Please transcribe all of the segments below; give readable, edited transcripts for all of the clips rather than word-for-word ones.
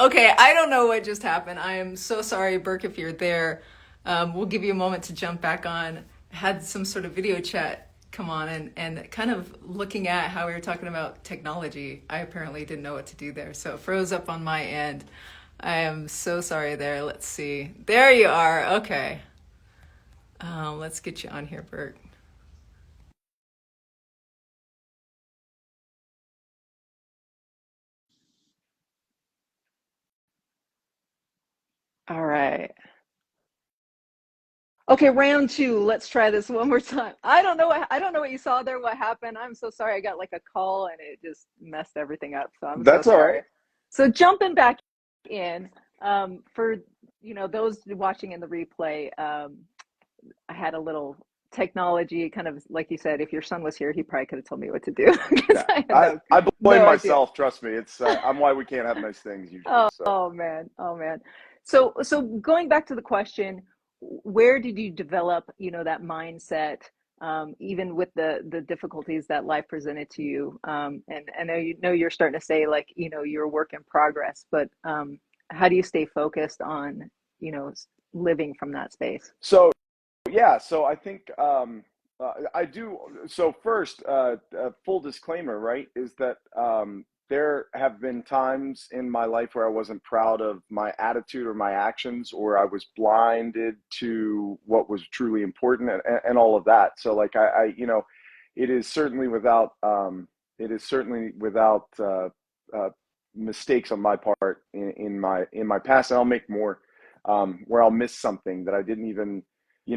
Okay, I don't know what just happened. I am so sorry, Burke, if you're there. We'll give you a moment to jump back on. Had some sort of video chat come on and kind of looking at how we were talking about technology. I apparently didn't know what to do there. So it froze up on my end. I am so sorry there. Let's see. There you are. Okay. Let's get you on here, Burke. All right. Okay, round two. Let's try this one more time. I don't know what you saw there, what happened. I'm so sorry. I got like a call and it just messed everything up. So I'm so That's all right. sorry. So jumping back in, for those watching in the replay, I had a little technology kind of like you said, if your son was here, he probably could have told me what to do because Yeah, I had I blame no idea. myself. Trust me, it's I'm why we can't have nice things usually. Oh, So oh man, oh man. So going back to the question, where did you develop, that mindset, even with the difficulties that life presented to you? And I know you're starting to say like, you're a work in progress, but how do you stay focused on, living from that space? so yeah, so I think I do. So first, full disclaimer, right, is that there have been times in my life where I wasn't proud of my attitude or my actions, or I was blinded to what was truly important and all of that. So like it is certainly without uh, mistakes on my part in my past, and I'll make more where I'll miss something that I didn't even,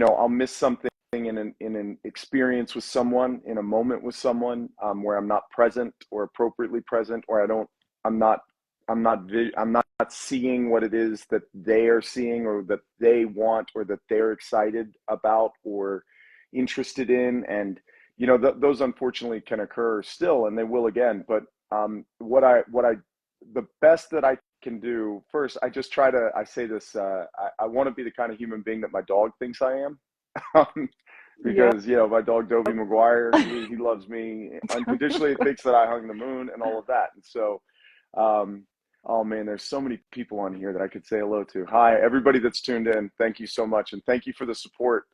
I'll miss something in an experience with someone, in a moment with someone, where I'm not present or appropriately present, or I'm not, I'm not seeing what it is that they are seeing, or that they want, or that they're excited about, or interested in, and those unfortunately can occur still, and they will again. But the best that I can do first, I just try to, I say this, I want to be the kind of human being that my dog thinks I am. um, Yep. because my dog Dobie Maguire, he loves me unconditionally, thinks that I hung the moon and all of that. And so, um, oh man, there's so many people on here that I could say hello to. Hi, everybody that's tuned in. Thank you so much, and thank you for the support.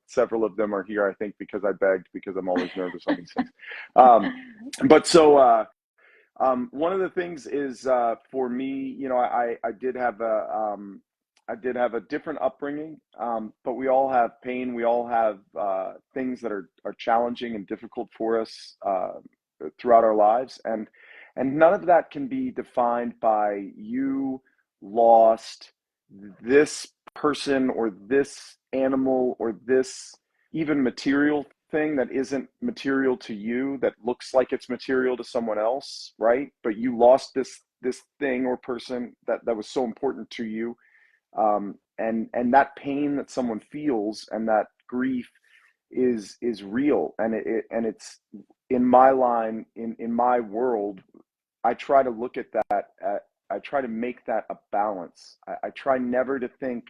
Several of them are here, I think, because I begged, because I'm always nervous on these things. Um, but so. One of the things is, for me, I did have I did have a different upbringing, but we all have pain. We all have things that are challenging and difficult for us throughout our lives, and none of that can be defined by you lost this person, or this animal, or this even material thing that isn't material to you, that looks like it's material to someone else, right? But you lost this thing or person that was so important to you, and that pain that someone feels, and that grief is real, and it's in my line, in my world. I try to look at that I try to make that a balance. I try never to think,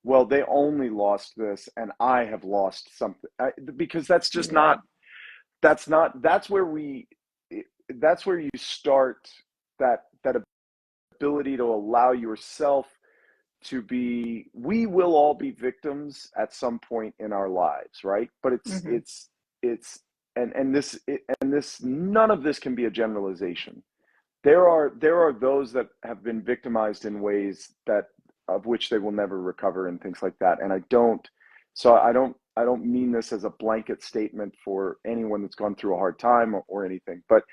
well, they only lost this and I have lost something, because that's just Yeah. not, that's where that's where you start that ability to allow yourself to be. We will all be victims at some point in our lives, right? But Hmm. it's and this, none of this can be a generalization. There are those that have been victimized in ways that, of which they will never recover, and things like that. And I don't mean this as a blanket statement for anyone that's gone through a hard time, or anything, but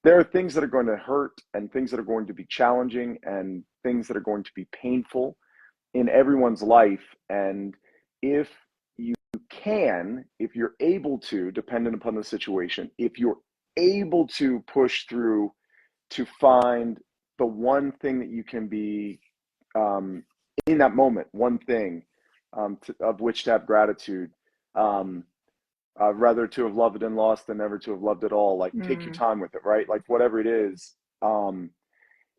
there are things that are going to hurt, and things that are going to be challenging, and things that are going to be painful in everyone's life. And if you if you're able to, dependent upon the situation, if you're able to push through to find the one thing that you can be, um, in that moment, one thing, of which to have gratitude. Um, Rather to have loved and lost than never to have loved at all. Like, take your Mm. time with it, right? Like, whatever it is,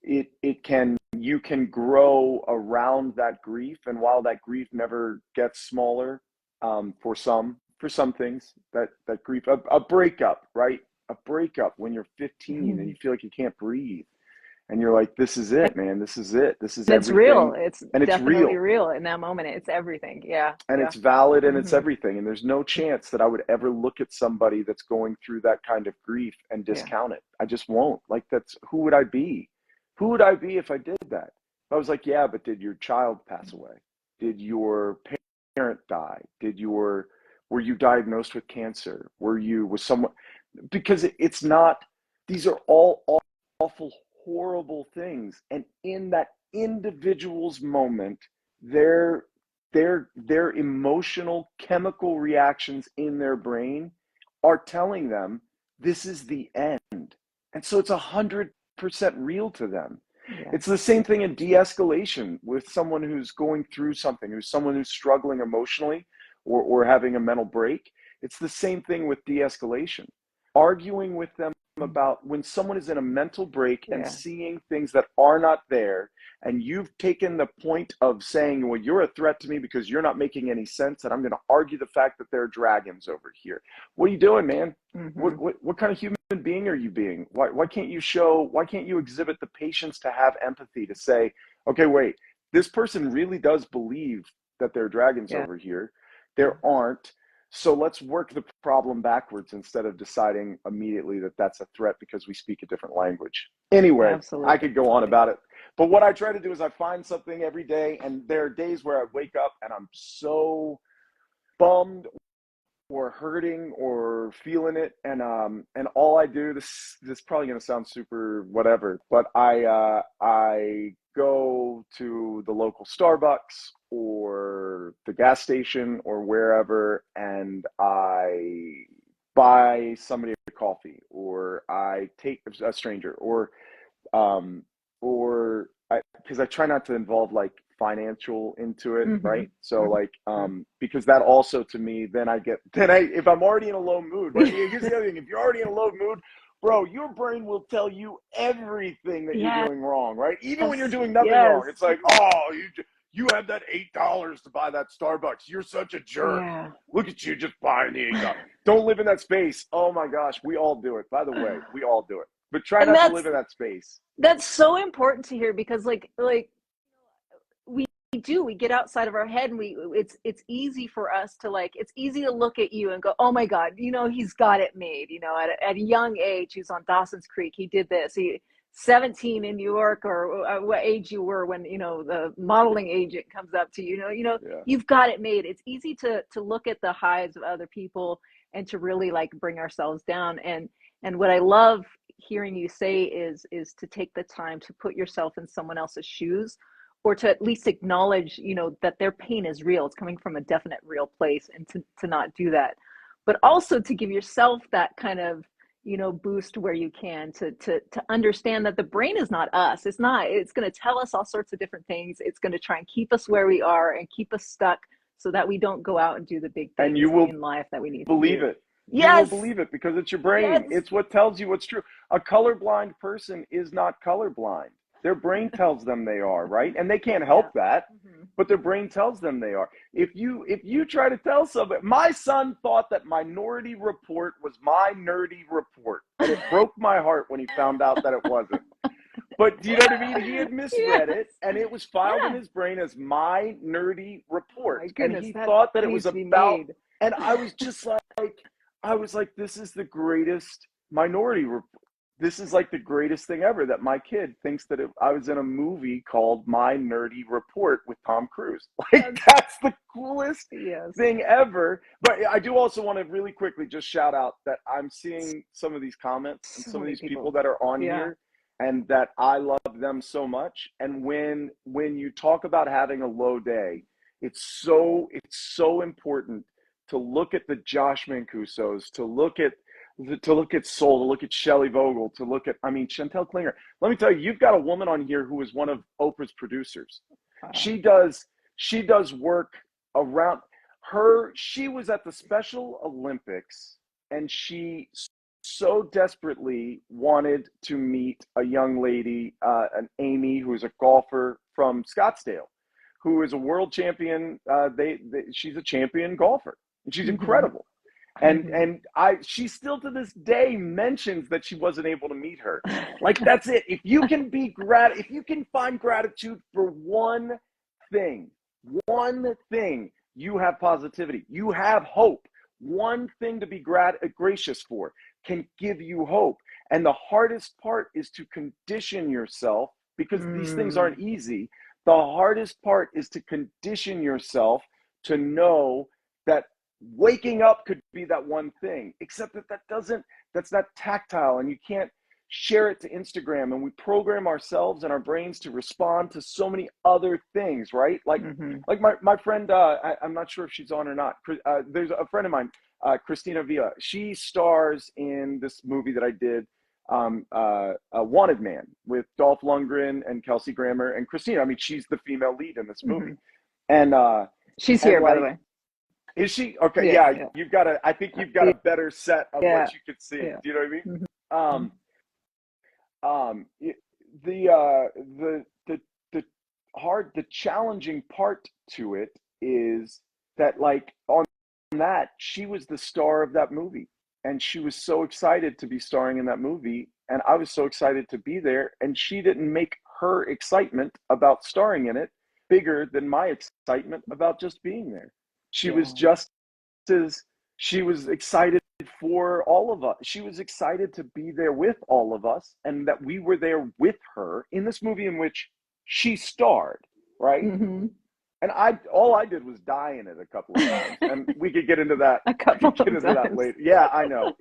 it can, you can grow around that grief. And while that grief never gets smaller, for some things, that grief, a breakup, right? A breakup when you're 15 and you feel like you can't breathe, and you're like, this is it, man. This is it. This is And it's real. everything. It's And it's definitely real. real in that moment. It's everything. Yeah. And Yeah. it's valid and it's Hmm. everything. And there's no chance that I would ever look at somebody that's going through that kind of grief and Yeah. discount it. I just won't. Like, that's, who would I be? Who would I be if I did that? I was like, yeah, but did your child pass away? Did your parent die? Were you diagnosed with cancer? Was someone, because it's not, these are all awful, horrible things. And in that individual's moment, their emotional chemical reactions in their brain are telling them this is the end. And so it's 100% real to them. Yeah. It's the same thing in de-escalation with someone who's going through something, someone who's struggling emotionally or having a mental break. It's the same thing with de-escalation. Arguing with them about when someone is in a mental break and Yeah. seeing things that are not there, and you've taken the point of saying, well, you're a threat to me because you're not making any sense, and I'm going to argue the fact that there are dragons over here. What are you doing, man? Mm-hmm. What kind of human being are you being? Why can't you exhibit the patience to have empathy, to say, okay, wait, this person really does believe that there are dragons over here. There aren't. So let's work the problem backwards instead of deciding immediately that that's a threat because we speak a different language. Anyway, Absolutely. I could go on about it. But what I try to do is I find something every day, and there are days where I wake up and I'm so bummed or hurting or feeling it, and all I do, this is probably going to sound super whatever, but I go to the local Starbucks or the gas station or wherever, and I buy somebody a coffee, or I take a stranger, or because I try not to involve like financial into it, Mm-hmm. right? So like, because that also to me, if I'm already in a low mood, right? Here's the other thing: if you're already in a low mood, bro, your brain will tell you everything that you're doing wrong, right? Even when you're doing nothing wrong, it's like, oh, you have that $8 to buy that Starbucks. You're such a jerk. Yeah. Look at you just buying the $8. Don't live in that space. Oh my gosh, we all do it. By the way, we all do it. But try And not to live in that space. That's so important to hear, because like we get outside of our head, and it's easy for us to it's easy to look at you and go, oh my God, he's got it made. At a young age, he's on Dawson's Creek, he did this, he 17 in New York, or what age you were when the modeling agent comes up to you, you've got it made. It's easy to look at the highs of other people and to really bring ourselves down. And what I love hearing you say is to take the time to put yourself in someone else's shoes, or to at least acknowledge, that their pain is real. It's coming from a definite real place, and to not do that. But also to give yourself that kind of, boost where you can, to understand that the brain is not us. It's going to tell us all sorts of different things. It's going to try and keep us where we are and keep us stuck so that we don't go out and do the big things and you will in life that we need believe to do. it. Yes. You will believe it because it's your brain. Yes. It's what tells you what's true. A colorblind person is not colorblind. Their brain tells them they are, right? And they can't help that, but their brain tells them they are. If you try to tell somebody, my son thought that Minority Report was My Nerdy Report, and it broke my heart when he found out that it wasn't. But do you know what I mean? He had misread it, and it was filed in his brain as My Nerdy Report. Oh my goodness, and he thought that it was about, made. and I was just like, this is the greatest Minority Report. This is like the greatest thing ever, that my kid thinks that I was in a movie called My Nerdy Report with Tom Cruise. That's the coolest thing ever. But I do also want to really quickly just shout out that I'm seeing some of these comments and some of these people that are on here, and that I love them so much. And when you talk about having a low day, it's so important to look at the Josh Mancusos, to look at Soul, to look at Shelley Vogel, to look at, Chantel Klinger. Let me tell you, you've got a woman on here who is one of Oprah's producers. She does work around her. She was at the Special Olympics, and she so desperately wanted to meet a young lady, an Amy, who is a golfer from Scottsdale, who is a world champion. She's a champion golfer, and she's incredible. And she still to this day mentions that she wasn't able to meet her. Like, that's it. If you can find gratitude for one thing, you have positivity, you have hope. One thing to be gracious for can give you hope. And the hardest part is to condition yourself, because these things aren't easy. The hardest part is to condition yourself to know that waking up could be that one thing, except that's not tactile, and you can't share it to Instagram. And we program ourselves and our brains to respond to so many other things, right? Like my friend, I'm not sure if she's on or not. There's a friend of mine, Christina Villa. She stars in this movie that I did, a Wanted Man, with Dolph Lundgren and Kelsey Grammer and Christina. I mean, she's the female lead in this movie. And she's here, by the way. Is she? Okay, yeah. I think you've got a better set of what you could see. Do you know what I mean? The challenging part to it is that, like, on that, she was the star of that movie, and she was so excited to be starring in that movie, and I was so excited to be there, and she didn't make her excitement about starring in it bigger than my excitement about just being there. She was she was excited for all of us. She was excited to be there with all of us, and that we were there with her in this movie in which she starred, right? And all I did was die in it a couple of times, and we could get into that. That later. Yeah, I know.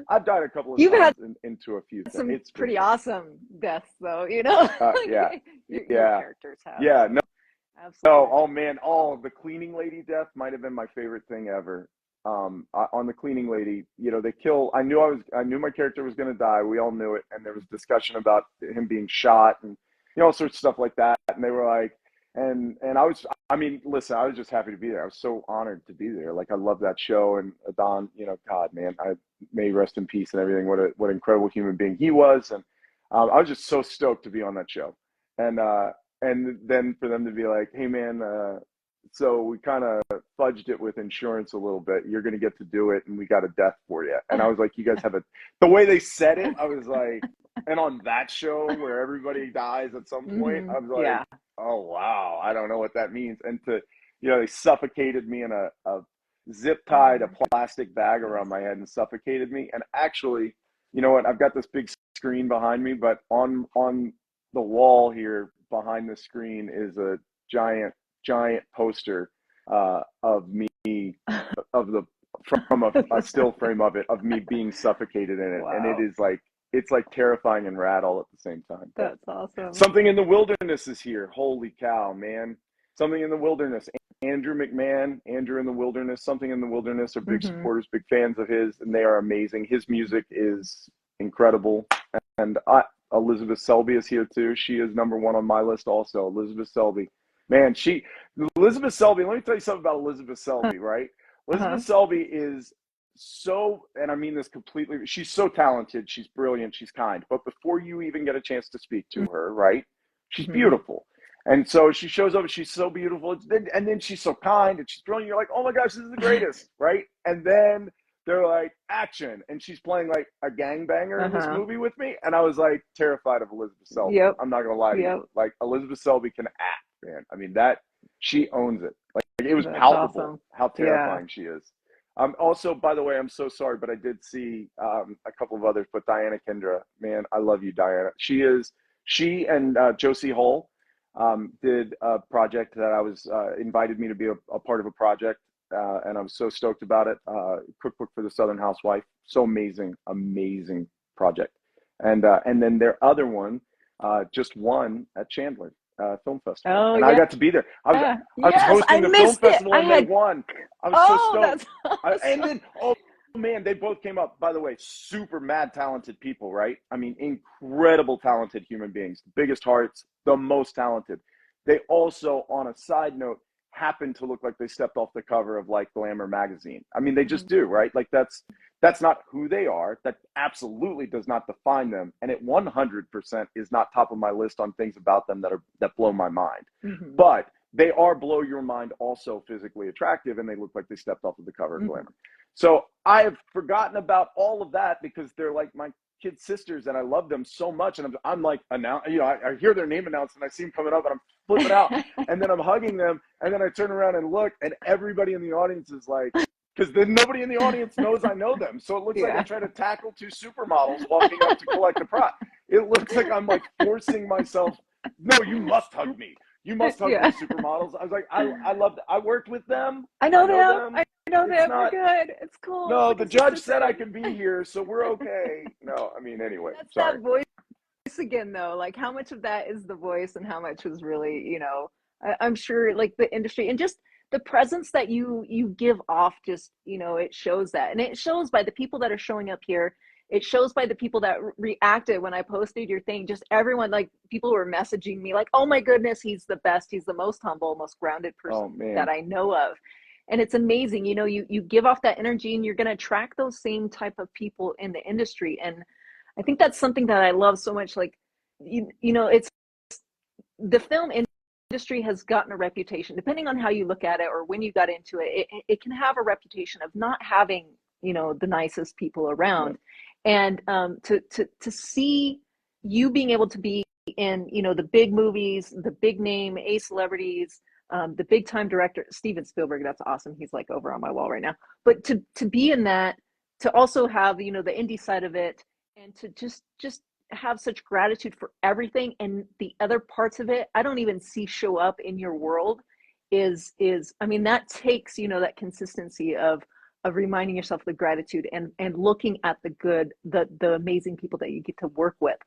I've died a couple of times into a few things. It's pretty awesome deaths, though. You know. Your characters have. Yeah. No. Absolutely. Oh man. The cleaning lady death might have been my favorite thing ever. On the cleaning lady, they kill. I knew my character was going to die. We all knew it, and there was discussion about him being shot and all sorts of stuff like that. And they were like, and I was just happy to be there. I was so honored to be there. Like, I love that show, and Don, God, man, may rest in peace and everything. What an incredible human being he was, and I was just so stoked to be on that show. And then for them to be like, hey man, so we kind of fudged it with insurance a little bit. You're going to get to do it, and we got a death for you. And I was like, you guys have the way they said it, I was like, and on that show where everybody dies at some point, I was like, oh, wow, I don't know what that means. And they suffocated me in a zip tied a plastic bag around my head and suffocated me. And actually, you know what? I've got this big screen behind me, but on the wall here behind the screen is a giant poster of me, from a still frame of it, of me being suffocated in it. Wow. And it is like, it's like terrifying and rad all at the same time. That's awesome. Something in the Wilderness is here. Holy cow, man. Something in the Wilderness. Andrew McMahon, Andrew in the Wilderness, Something in the Wilderness are big supporters, big fans of his, and they are amazing. His music is incredible. And Elizabeth Selby is here too. She is number one on my list also. Elizabeth Selby. Man, Elizabeth Selby, let me tell you something about Elizabeth Selby, right? Elizabeth Selby is so, and I mean this completely, she's so talented, she's brilliant, she's kind. But before you even get a chance to speak to her, right, she's beautiful. And so she shows up, she's so beautiful, and then she's so kind, and she's brilliant. You're like, oh my gosh, this is the greatest, right? And then they're like, action, and she's playing like a gangbanger in this movie with me, and I was like terrified of Elizabeth Selby. I'm not gonna lie to you. Like, Elizabeth Selby can act, man. I mean, that, she owns it. Like, it was palpable how terrifying she is. Also, by the way, I'm so sorry, but I did see a couple of others, but Diana Kendra, man, I love you, Diana. She and Josie Hull did a project that I was invited me to be a part of a project, and I was so stoked about it. Cookbook for the Southern Housewife, so amazing project. And then their other one just won at Chandler Film Festival, and I got to be there. I was hosting the film festival, and they won. I was so stoked. That's awesome. And then, oh man, they both came up. By the way, super mad talented people, right? I mean, incredible talented human beings, biggest hearts, the most talented. They also, on a side note, happen to look like they stepped off the cover of like Glamour magazine. I mean, they just do, right? Like, that's not who they are. That absolutely does not define them, and it 100% is not top of my list on things about them that blow my mind. But they are blow your mind, also physically attractive, and they look like they stepped off of the cover of Glamour. So I have forgotten about all of that because they're like my kids' sisters and I love them so much. And I'm like, I hear their name announced and I see them coming up and I'm flipping out. And then I'm hugging them. And then I turn around and look and everybody in the audience is like, because then nobody in the audience knows I know them. So it looks like I'm trying to tackle two supermodels walking up to collect a prize. It looks like I'm like forcing myself. No, you must hug me. You must hug these supermodels. I was like, I love that. I worked with them. I know them. I know them. We're good. It's cool. No, like the judge said I can be here, so we're okay. No, I mean, anyway. That's sorry. that voice again, though. Like, how much of that is the voice and how much was really, I'm sure, like, the industry and just the presence that you give off, just, it shows that. And it shows by the people that are showing up here. It shows by the people that reacted when I posted your thing. Just everyone, like, people were messaging me like, oh my goodness, he's the best. He's the most humble, most grounded person that I know of. And it's amazing. You give off that energy and you're going to attract those same type of people in the industry. And I think that's something that I love so much. Like, it's the film industry has gotten a reputation, depending on how you look at it or when you got into it, it can have a reputation of not having, the nicest people around. And to see you being able to be in, the big movies, the big name, A celebrities, the big time director, Steven Spielberg, that's awesome. He's like over on my wall right now. But to be in that, to also have, the indie side of it, and to just have such gratitude for everything and the other parts of it, I don't even see show up in your world is, I mean, that takes, that consistency of reminding yourself of the gratitude and looking at the good, the amazing people that you get to work with.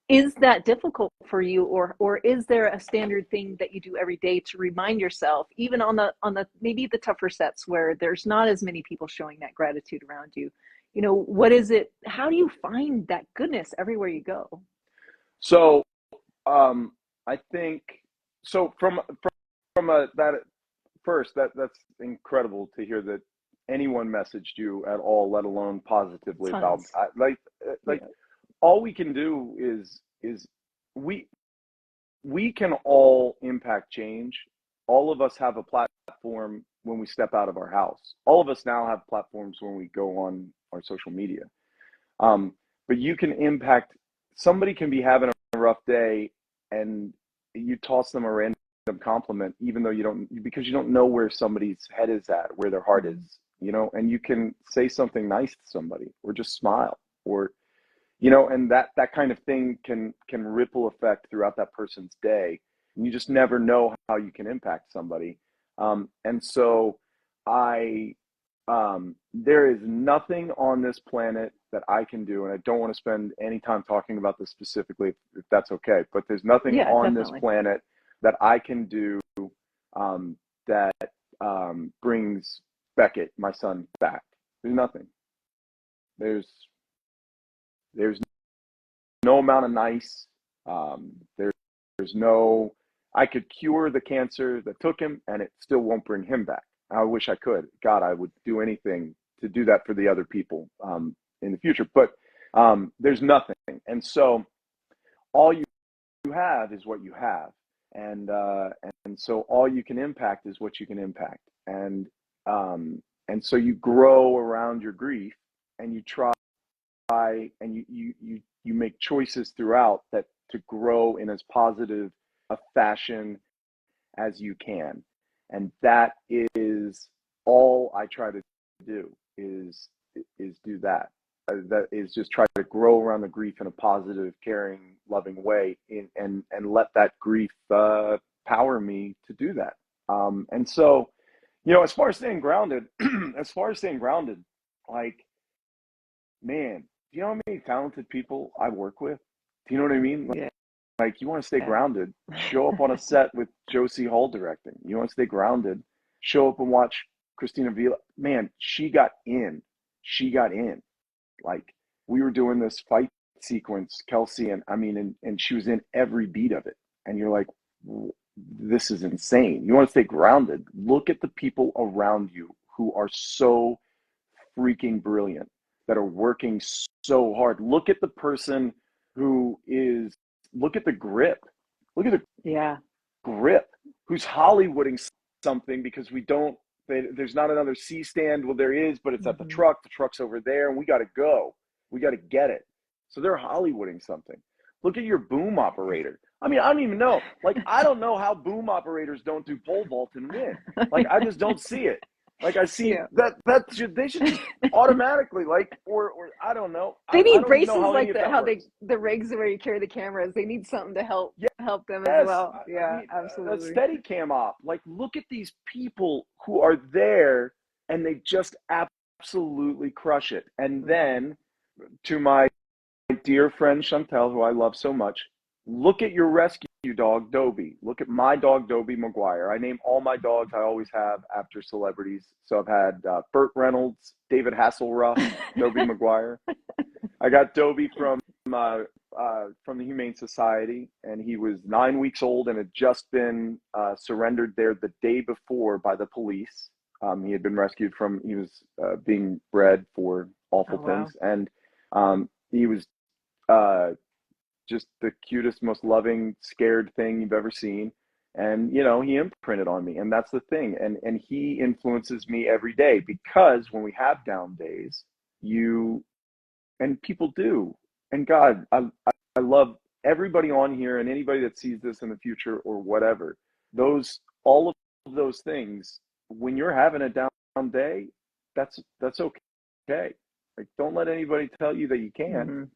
Is that difficult for you, or is there a standard thing that you do every day to remind yourself, even on the maybe the tougher sets where there's not as many people showing that gratitude around you? What is it? How do you find that goodness everywhere you go? So, I think so. From that first, that's incredible to hear that anyone messaged you at all, let alone positively. Tons. About like. All we can do is we can all impact change. All of us have a platform when we step out of our house. All of us now have platforms when we go on our social media. But you can impact. Somebody can be having a rough day, and you toss them a random compliment, even though because you don't know where somebody's head is at, where their heart is, and you can say something nice to somebody, or just smile, or and that kind of thing can ripple effect throughout that person's day. And you just never know how you can impact somebody. And so there is nothing on this planet that I can do, and I don't want to spend any time talking about this specifically, if that's okay, but there's nothing on this planet that I can do that brings Beckett, my son, back. There's nothing. There's no amount of nice. There's no. I could cure the cancer that took him, and it still won't bring him back. I wish I could. God, I would do anything to do that for the other people in the future. But there's nothing, and so all you have is what you have, and so all you can impact is what you can impact, and so you grow around your grief, and you try. And you make choices throughout that to grow in as positive a fashion as you can, and that is all I try to do is do that. That is just try to grow around the grief in a positive, caring, loving way, and let that grief power me to do that. And so, as far as staying grounded, like, man. Do you know how many talented people I work with? Do you know what I mean? Like you want to stay grounded, show up on a set with Josie Hall directing. You want to stay grounded, show up and watch Christina Vila. Man, she got in. Like we were doing this fight sequence, Kelsey, and she was in every beat of it. And you're like, this is insane. You want to stay grounded. Look at the people around you who are so freaking brilliant, that are working so hard. Look at the person look at the grip. Look at the grip, who's Hollywooding something because we don't there's not another C stand. Well, there is, but it's at the truck. The truck's over there, and we got to go. We got to get it. So they're Hollywooding something. Look at your boom operator. I mean, I don't even know. Like, I don't know how boom operators don't do pole vault and win. Like, I just don't see it. Like, I see they should just automatically, like, or I don't know. They need I don't braces know how like the rigs where you carry the cameras. They need something to help them as well. Yeah, I mean, absolutely. A steady cam op. Like, look at these people who are there and they just absolutely crush it. And then, to my dear friend Chantel, who I love so much, look at your rescue dog, Dobie. Look at my dog, Dobie Maguire. I name all my dogs, I always have, after celebrities. So I've had Burt Reynolds, David Hasselhoff, Dobie Maguire. I got Dobie from the Humane Society, and he was 9 weeks old and had just been surrendered there the day before by the police. He had been rescued he was being bred for awful things. And he was just the cutest, most loving, scared thing you've ever seen. And, you know, he imprinted on me. And that's the thing. And he influences me every day, because when we have down days, and people do. And God, I love everybody on here and anybody that sees this in the future or whatever. All of those things, when you're having a down day, that's okay. Like, don't let anybody tell you that you can't.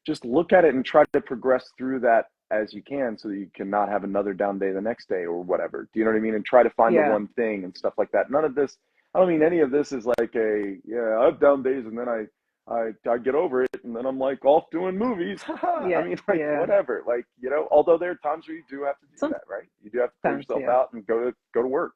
Just look at it and try to progress through that as you can, so that you can not have another down day the next day or whatever. Do you know what I mean? And try to find the one thing and stuff like that. None of this, I don't mean any of this is like I have down days and then I get over it and then I'm like off doing movies. I mean, like, whatever. Like, you know, although there are times where you do have to do that, right? You do have to pull yourself out and go to work.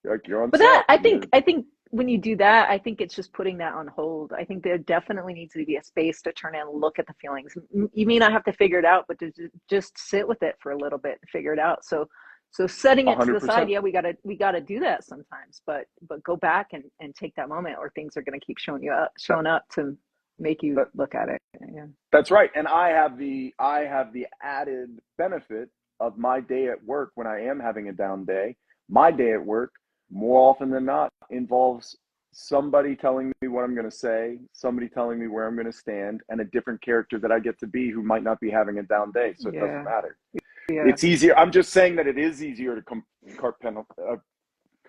Like, you're on set. But I think when you do that, I think it's just putting that on hold. I think there definitely needs to be a space to turn and look at the feelings. You may not have to figure it out, but to just sit with it for a little bit and figure it out. So setting it 100%. To the side, we gotta do that sometimes, but go back and take that moment, or things are gonna keep showing up to make you look at it. Yeah. That's right. And I have the added benefit of my day at work when I am having a down day. My day at work, more often than not, involves somebody telling me what I'm going to say, somebody telling me where I'm going to stand, and a different character that I get to be who might not be having a down day. So it doesn't matter. Yeah. It's easier. I'm just saying that it is easier to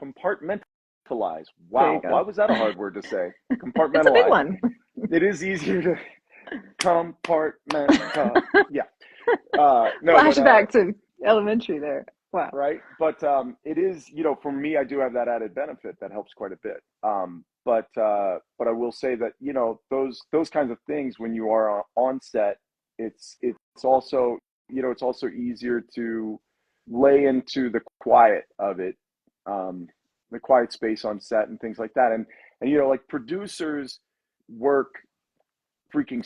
compartmentalize. Wow. Why was that a hard word to say? Compartmentalize. It's a big one. It is easier to compartmentalize. Yeah. Flashback to elementary there. Wow. Right. But it is, you know, for me, I do have that added benefit that helps quite a bit. But I will say that, you know, those kinds of things, when you are on set, it's also, you know, it's also easier to lay into the quiet of it, the quiet space on set and things like that. And you know, like, producers work freaking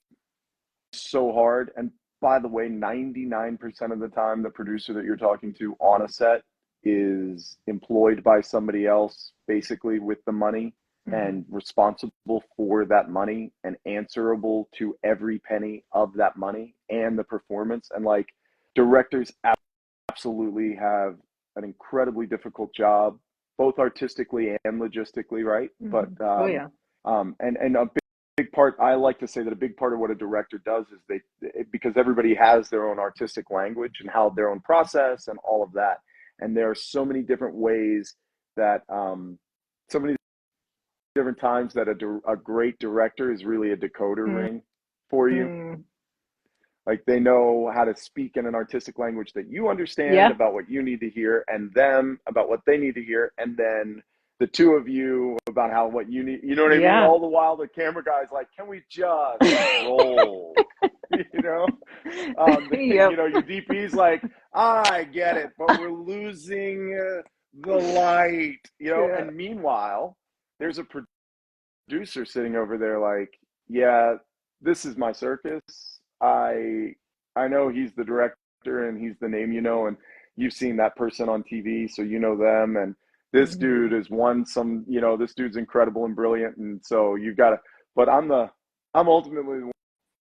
so hard. And by the way, 99% of the time, the producer that you're talking to on a set is employed by somebody else, basically with the money, and responsible for that money and answerable to every penny of that money and the performance. And like, directors absolutely have an incredibly difficult job, both artistically and logistically, right? But and a big part, I like to say that a big part of what a director does is because everybody has their own artistic language and how their own process and all of that. And there are so many different ways that, so many different times that a great director is really a decoder ring for you. Like, they know how to speak in an artistic language that you understand about what you need to hear, and them about what they need to hear. And then the two of you about what you need, you know what I mean? All the while the camera guy's like, can we just roll? You know? You know, your DP's like, I get it, but we're losing the light, you know? And meanwhile, there's a producer sitting over there like, this is my circus. I know he's the director and he's the name, you know, and you've seen that person on TV, so you know them. And this dude has won some, you know, this dude's incredible and brilliant. And so you've got to, but I'm ultimately the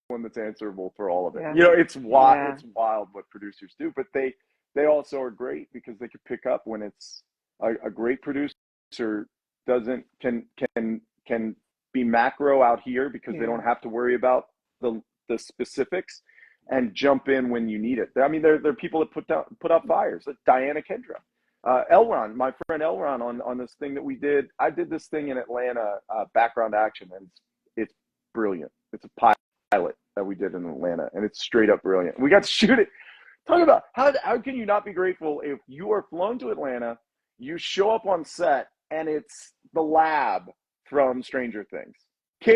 one that's answerable for all of it. You know, it's wild what producers do, but they also are great because they can pick up when it's a great producer can be macro out here because they don't have to worry about the specifics and jump in when you need it. I mean, there are people that put out fires, like Diana Kendra. Elron, my friend Elron, on this thing that we did. I did this thing in Atlanta, background action, and it's brilliant. It's a pilot that we did in Atlanta, and it's straight up brilliant. We got to shoot it. Talk about how can you not be grateful if you are flown to Atlanta, you show up on set, and it's the lab from Stranger Things.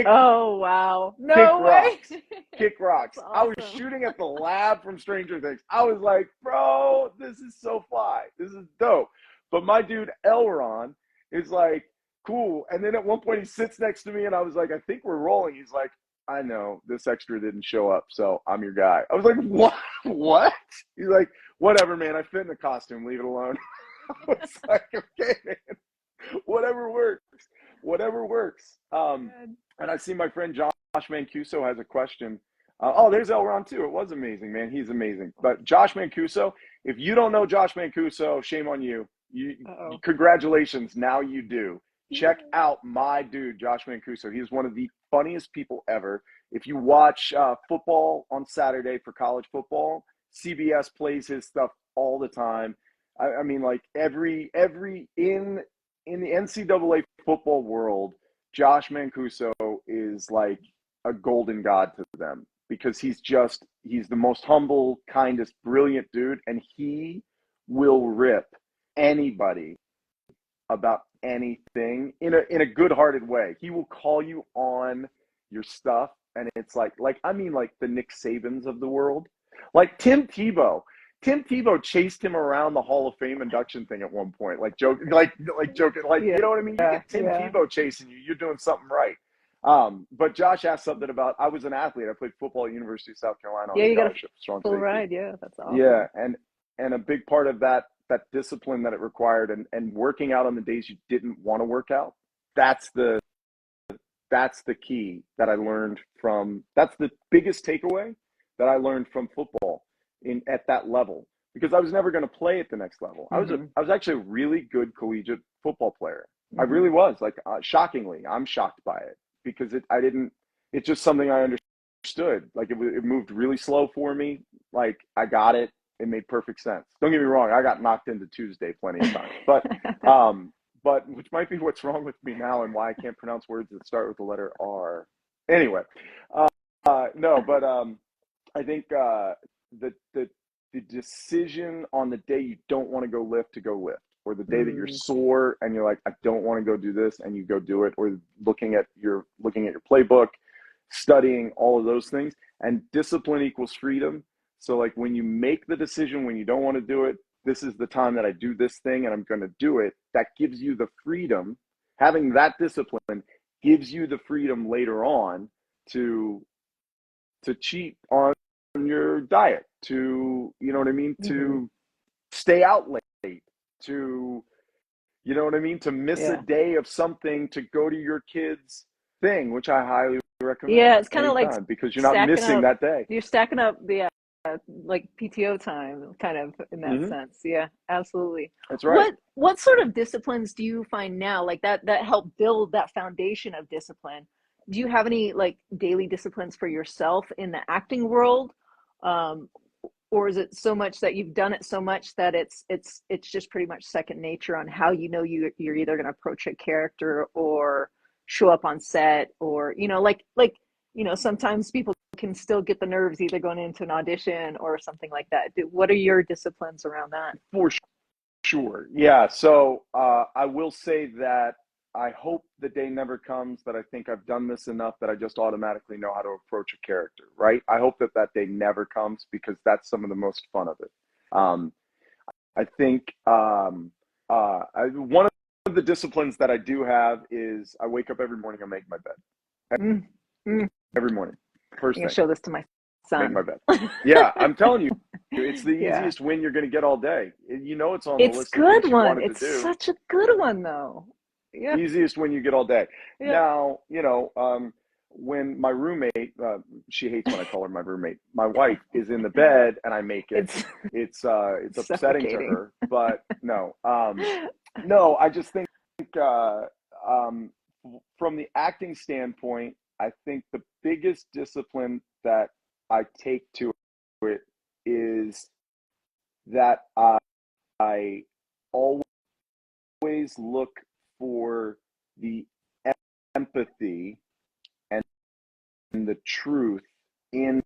Oh, wow. No kick way. Rocks. Kick rocks. Awesome. I was shooting at the lab from Stranger Things. I was like, bro, this is so fly. This is dope. But my dude, Elron, is like, cool. And then at one point he sits next to me and I was like, I think we're rolling. He's like, I know this extra didn't show up, so I'm your guy. I was like, what? What? He's like, whatever, man. I fit in the costume. Leave it alone. I was like, okay, man. Whatever works. Whatever works. And I see my friend Josh Mancuso has a question. There's Elron too. It was amazing, man. He's amazing. But Josh Mancuso, if you don't know Josh Mancuso, shame on you. Congratulations. Now you do. Check out my dude, Josh Mancuso. He's one of the funniest people ever. If you watch football on Saturday for college football, CBS plays his stuff all the time. I mean, like every in the NCAA football world, Josh Mancuso is like a golden god to them because he's the most humble, kindest, brilliant dude, and he will rip anybody about anything in a good-hearted way. He will call you on your stuff, and it's like the Nick Sabans of the world, like Tim Tebow. Tim Tebow chased him around the Hall of Fame induction thing at one point, joking, you know what I mean? You get Tim Tebow chasing you, you're doing something right. But Josh asked something about, I was an athlete. I played football at University of South Carolina. Yeah, you got a full ride. Yeah, that's awesome. Yeah, and a big part of that discipline that it required and working out on the days you didn't want to work out, that's the key that I learned from, that's the biggest takeaway that I learned from football at that level, because I was never going to play at the next level. Mm-hmm. I was actually a really good collegiate football player. Mm-hmm. I really was. Shockingly, I'm shocked by it because it's just something I understood. Like it moved really slow for me. Like I got it. It made perfect sense. Don't get me wrong. I got knocked into Tuesday plenty of times, but which might be what's wrong with me now and why I can't pronounce words that start with the letter R. Anyway, I think the decision on the day you don't want to go lift, or the day that you're sore and you're like, I don't want to go do this, and you go do it, or looking at your playbook, studying, all of those things. And discipline equals freedom. So like when you make the decision when you don't want to do it, this is the time that I do this thing and I'm going to do it. That gives you the freedom. Having that discipline gives you the freedom later on to cheat on your diet, to, you know what I mean? Mm-hmm. To stay out late, to, you know what I mean? To miss a day of something, to go to your kids' thing, which I highly recommend. Yeah, it's kind of like, because you're not missing that day. You're stacking up the like PTO time, kind of in that sense. Yeah, absolutely. That's right. What sort of disciplines do you find now, like that help build that foundation of discipline? Do you have any like daily disciplines for yourself in the acting world, or is it so much that you've done it so much that it's just pretty much second nature on how you're either going to approach a character or show up on set, or sometimes people can still get the nerves either going into an audition or something like that. What are your disciplines around that? For sure. Yeah. So I will say that I hope the day never comes that I think I've done this enough that I just automatically know how to approach a character, right? I hope that day never comes, because that's some of the most fun of it. I think one of the disciplines that I do have is I wake up every morning and make my bed. Every morning. First thing. Show this to my son. Make my bed. Yeah, I'm telling you, it's the easiest win you're going to get all day. You know it's on the list. It's a good one. It's such a good one, though. Yeah. Easiest win you get all day. Yeah. Now, when my roommate, she hates when I call her my roommate. My wife is in the bed and I make it. It's upsetting to her, but no. I just think from the acting standpoint, I think the biggest discipline that I take to it is that I always look for the empathy and the truth in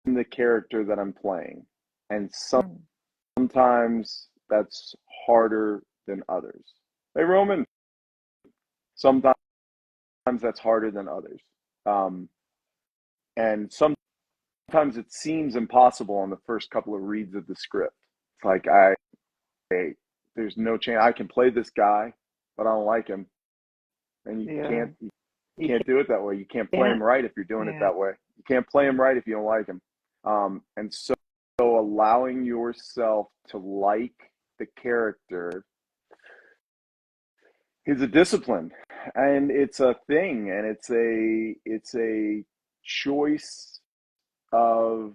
the character that I'm playing. And sometimes that's harder than others. Hey, Roman, sometimes that's harder than others. And sometimes it seems impossible on the first couple of reads of the script. It's like, there's no chance I can play this guy, but I don't like him. And you can't do it that way. You can't play him right if you're doing it that way. You can't play him right if you don't like him. And so allowing yourself to like the character is a discipline, and it's a thing, and it's a choice of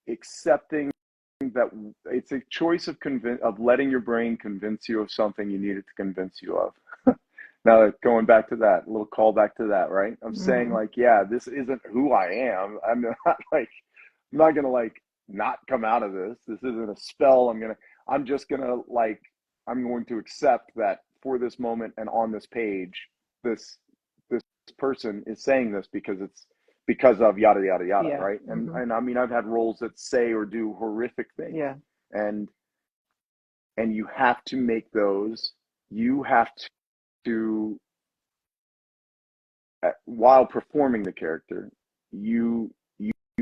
accepting that it's a choice of letting your brain convince you of something you need it to convince you of. Now, going back to that, a little call back to that, right? I'm saying, like, yeah, this isn't who I am. I'm not gonna like not come out of this. This isn't a spell. I'm going to accept that for this moment and on this page, this person is saying this because of yada yada yada, right? And I mean, I've had roles that say or do horrific things, and you have to make those. You have to while performing the character, you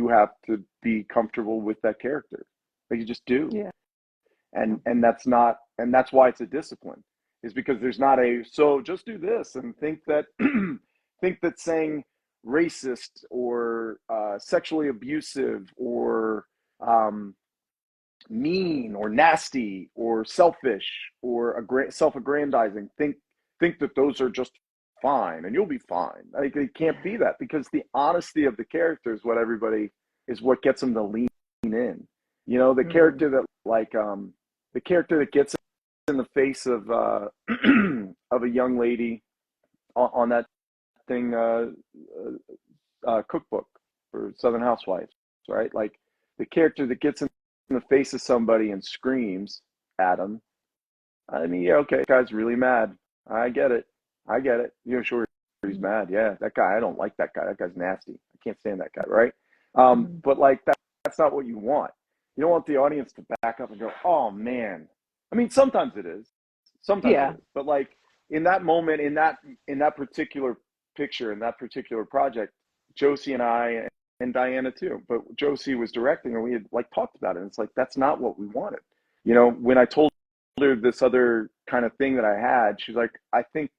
have to be comfortable with that character. Like, you just do. And that's why it's a discipline, is because there's not so just do this and think that saying racist or sexually abusive or mean or nasty or selfish or self-aggrandizing, think that those are just fine and you'll be fine. Like, it can't be that, because the honesty of the character is what gets them to lean in. You know, the character that the character that gets in the face of of a young lady on that thing cookbook for Southern Housewives, right? Like, the character that gets in the face of somebody and screams at him. I mean, yeah, okay, that guy's really mad. I get it. You're sure he's mad. Yeah, that guy, I don't like that guy. That guy's nasty. I can't stand that guy, right? But like that's not what you want. You don't want the audience to back up and go, oh man. I mean, sometimes it is. It is. But like, in that moment, in that particular picture, in that particular project, Josie and I, and Diana too, but Josie was directing, and we had like talked about it. And it's like, that's not what we wanted. You know, when I told her this other kind of thing that I had, she's like, I think,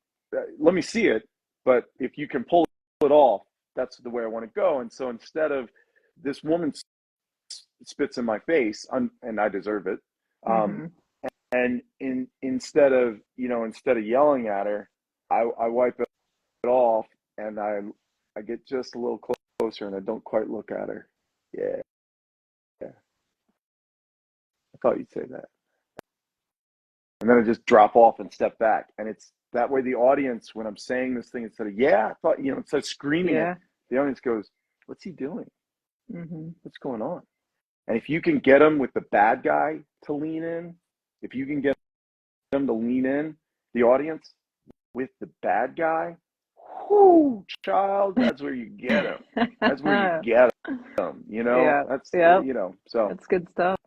let me see it. But if you can pull it off, that's the way I want to go. And so instead of this woman spits in my face, and I deserve it. And instead of yelling at her, I wipe it off, and I get just a little closer, and I don't quite look at her. Yeah. I thought you'd say that. And then I just drop off and step back. And it's that way the audience, when I'm saying this thing, instead of, I thought, instead of screaming it, the audience goes, what's he doing? What's going on? And if you can get them with the bad guy to lean in, if you can get them to lean in, the audience, with the bad guy, whoo, child, that's where you get them. That's where you get them, That's, so. That's good stuff.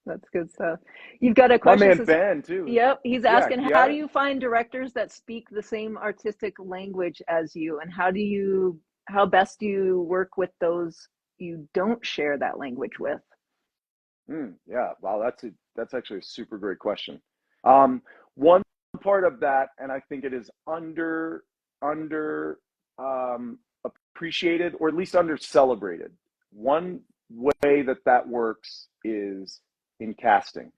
That's good stuff. You've got a question. My man Ben, too. Yep. He's asking, how do you find directors that speak the same artistic language as you? And how best do you work with those you don't share that language with? Yeah. Wow. That's actually a super great question. One part of that, and I think it is under appreciated, or at least under celebrated. One way that works is in casting.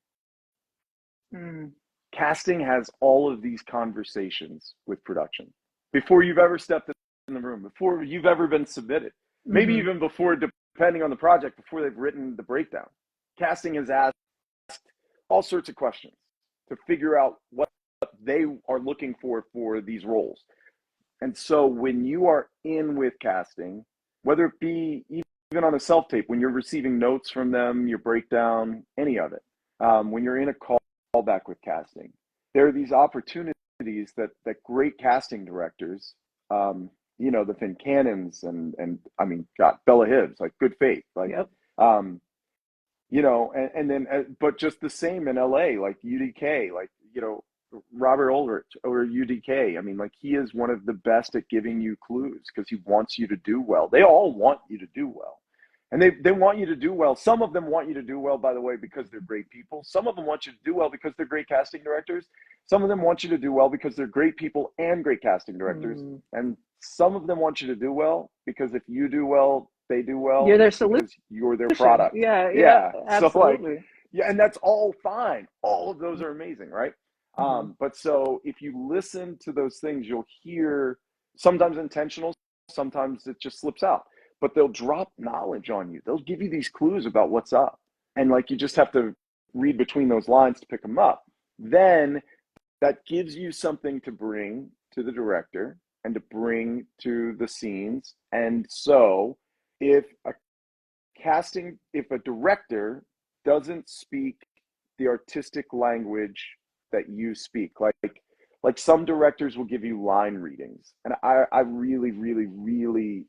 Casting has all of these conversations with production before you've ever stepped in the room, before you've ever been submitted, maybe even before, depending on the project, before they've written the breakdown. Casting has asked all sorts of questions to figure out what they are looking for these roles. And so when you are in with casting, whether it be even on a self-tape, when you're receiving notes from them, your breakdown, any of it, when you're in a callback with casting, there are these opportunities that great casting directors, the Finn Cannons and I mean, God, Bella Hibbs, like Good Faith, like, Yep. and then, but just the same in LA, like UDK, like, Robert Ulrich or UDK. I mean, like, he is one of the best at giving you clues because he wants you to do well. They all want you to do well. And they want you to do well. Some of them want you to do well, by the way, because they're great people. Some of them want you to do well because they're great casting directors. Some of them want you to do well because they're great people and great casting directors. And some of them want you to do well because if you do well, they do well. You're their solution. Because you're their product. Yeah, absolutely. So and that's all fine. All of those are amazing, right? But so if you listen to those things, you'll hear sometimes intentional, sometimes it just slips out. But they'll drop knowledge on you. They'll give you these clues about what's up. And like, you just have to read between those lines to pick them up. Then that gives you something to bring to the director and to bring to the scenes. And so if a director doesn't speak the artistic language that you speak, like some directors will give you line readings. And I really, really, really,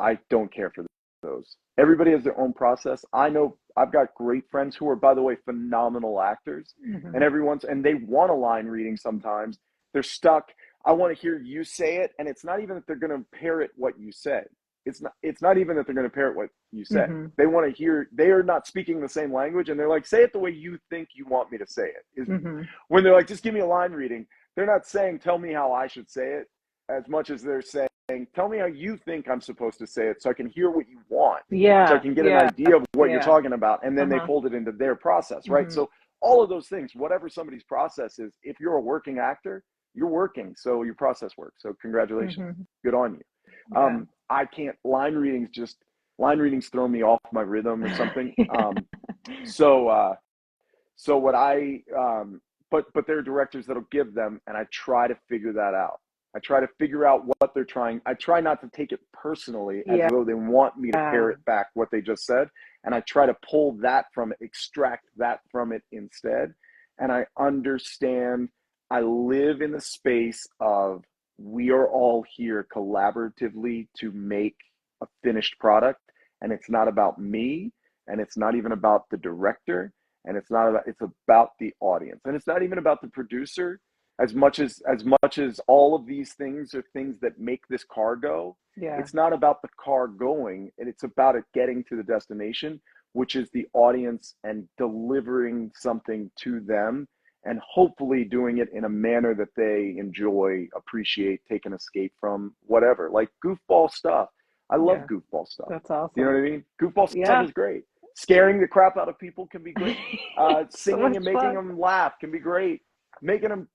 I don't care for those. Everybody has their own process. I know I've got great friends who are, by the way, phenomenal actors, and they want a line reading sometimes. They're stuck. I want to hear you say it, and it's not even that they're going to parrot what you say. It's not even that they're going to parrot what you say. They want to hear, they are not speaking the same language, and they're like, say it the way you think you want me to say it. When they're like, just give me a line reading, they're not saying, tell me how I should say it, as much as they're saying, tell me how you think I'm supposed to say it so I can hear what you want. So I can get an idea of what you're talking about. And then they fold it into their process, right? So all of those things, whatever somebody's process is, if you're a working actor, you're working. So your process works. So congratulations. Good on you. I can't, line readings throw me off my rhythm or something. So what but there are directors that'll give them, and I try to figure that out. I try to figure out what they're trying. I try not to take it personally as though they want me to parrot back what they just said. And I try to pull that from it, extract that from it instead. And I understand, I live in the space of, we are all here collaboratively to make a finished product. And it's not about me, and it's not even about the director, and it's about the audience. And it's not even about the producer. As much as all of these things are things that make this car go, it's not about the car going, and it's about it getting to the destination, which is the audience, and delivering something to them, and hopefully doing it in a manner that they enjoy, appreciate, take an escape from, whatever. Like goofball stuff. I love goofball stuff. That's awesome. You know what I mean? Goofball stuff is great. Scaring the crap out of people can be great. Singing and making them laugh can be great. Making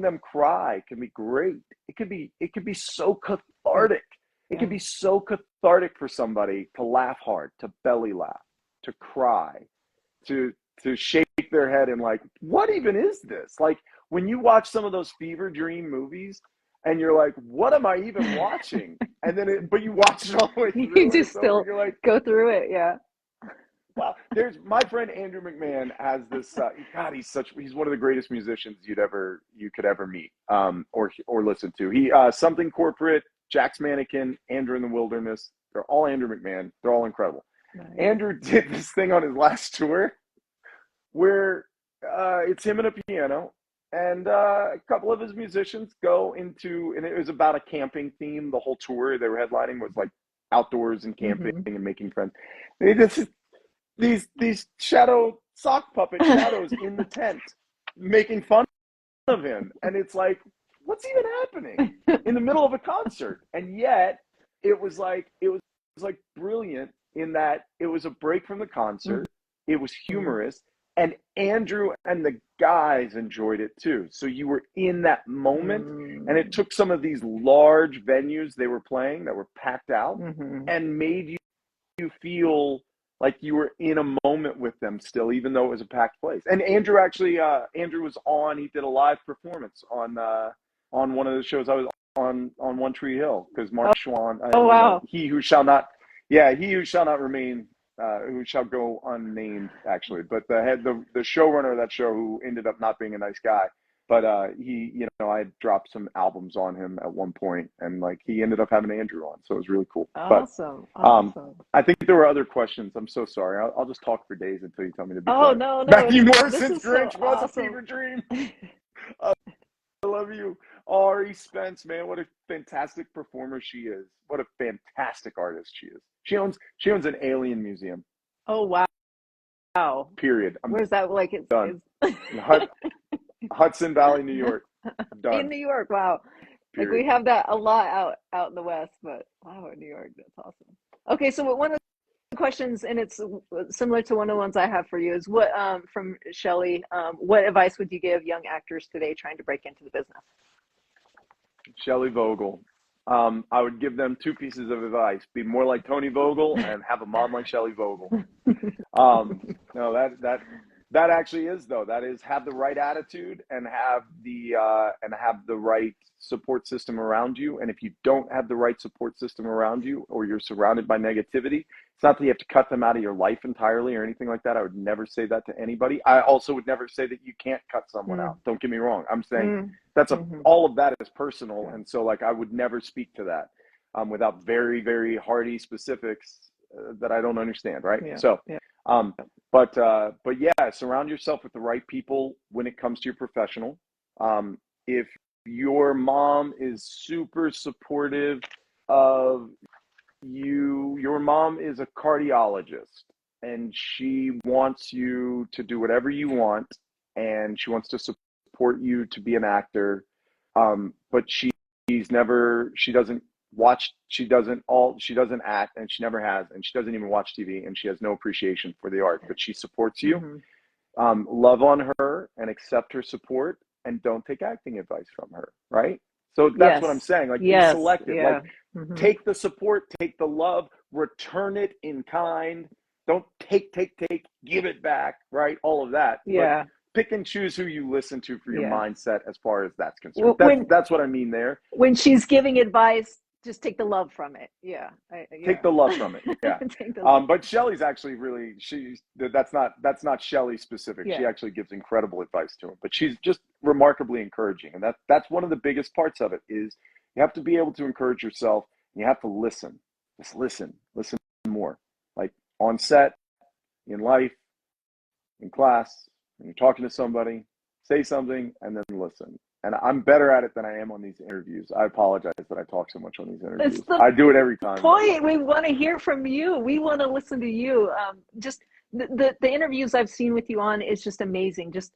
them cry can be great. It could be so cathartic. It could be so cathartic for somebody to laugh hard, to belly laugh, to cry, to shake their head and like, what even is this? Like, when you watch some of those fever dream movies and you're like, what am I even watching? And then but you watch it all the way through. You just still you're like, go through it. Yeah. Well, there's my friend Andrew McMahon has this. God, he's one of the greatest musicians you could ever meet, or listen to. He Something Corporate, Jack's Mannequin, Andrew in the Wilderness. They're all Andrew McMahon. They're all incredible. Nice. Andrew did this thing on his last tour, where it's him and a piano, and a couple of his musicians go into, and it was about a camping theme. The whole tour they were headlining was like outdoors and camping and making friends. And he just these shadow sock puppet shadows in the tent making fun of him, and it's like, what's even happening in the middle of a concert? And yet it was like brilliant in that it was a break from the concert. It was humorous, and Andrew and the guys enjoyed it too. So you were in that moment, and it took some of these large venues they were playing that were packed out and made you feel like you were in a moment with them still, even though it was a packed place. And Andrew actually, Andrew was on. He did a live performance on one of the shows I was on One Tree Hill, because Mark Schwann, Oh, wow. he who shall not, yeah, he who shall not remain, who shall go unnamed, actually. But the showrunner of that show, who ended up not being a nice guy, but he, you know, I dropped some albums on him at one point, and like he ended up having Andrew on, so it was really cool. Awesome. But Awesome. I think there were other questions. I'm so sorry. I'll just talk for days until you tell me to be Oh, quiet. no. Maggie This Morrison's is so Grinch was a awesome. fever dream. I love you. Ari Spence, man, what a fantastic performer she is. What a fantastic artist she is. She owns an alien museum. Oh, wow. Wow. Period. I'm Where's that? Like, it's done. Hudson Valley, New York. I'm done. in New York. Wow. Period. Like, we have that a lot out in the West, but wow, in New York, that's awesome. Okay, so one of the questions, and it's similar to one of the ones I have for you, is what from Shelley, what advice would you give young actors today trying to break into the business? Shelley Vogel. I would give them two pieces of advice: be more like Tony Vogel and have a mom like Shelley Vogel. No, that actually is, though. That is, have the right attitude and have the right support system around you. And if you don't have the right support system around you, or you're surrounded by negativity, it's not that you have to cut them out of your life entirely or anything like that. I would never say that to anybody. I also would never say that you can't cut someone out. Don't get me wrong. I'm saying all of that is personal. And so, like, I would never speak to that without very, very hearty specifics that I don't understand. Right. Yeah. So, yeah. But yeah, surround yourself with the right people when it comes to your professional. If your mom is super supportive of you, your mom is a cardiologist and she wants you to do whatever you want, and she wants to support you to be an actor. But she doesn't act, and she never has, and she doesn't even watch TV, and she has no appreciation for the art, but she supports you. Love on her and accept her support, and don't take acting advice from her, right? So that's what I'm saying. Like, be selective. Yeah. Like, take the support, take the love, return it in kind. Don't take, give it back, right? All of that. Yeah. But pick and choose who you listen to for your mindset as far as that's concerned. That's what I mean there. When she's giving advice, just take the love from it. Yeah. Take the love from it. Yeah. But Shelley's actually really, that's not Shelley specific. Yeah. She actually gives incredible advice to him, but she's just remarkably encouraging. And that's one of the biggest parts of it, is you have to be able to encourage yourself, and you have to listen. Just listen more. Like, on set, in life, in class, when you're talking to somebody, say something and then listen. And I'm better at it than I am on these interviews. I apologize that I talk so much on these interviews. I do it every time. We want to hear from you. We want to listen to you. Just the interviews I've seen with you on is just amazing. Just,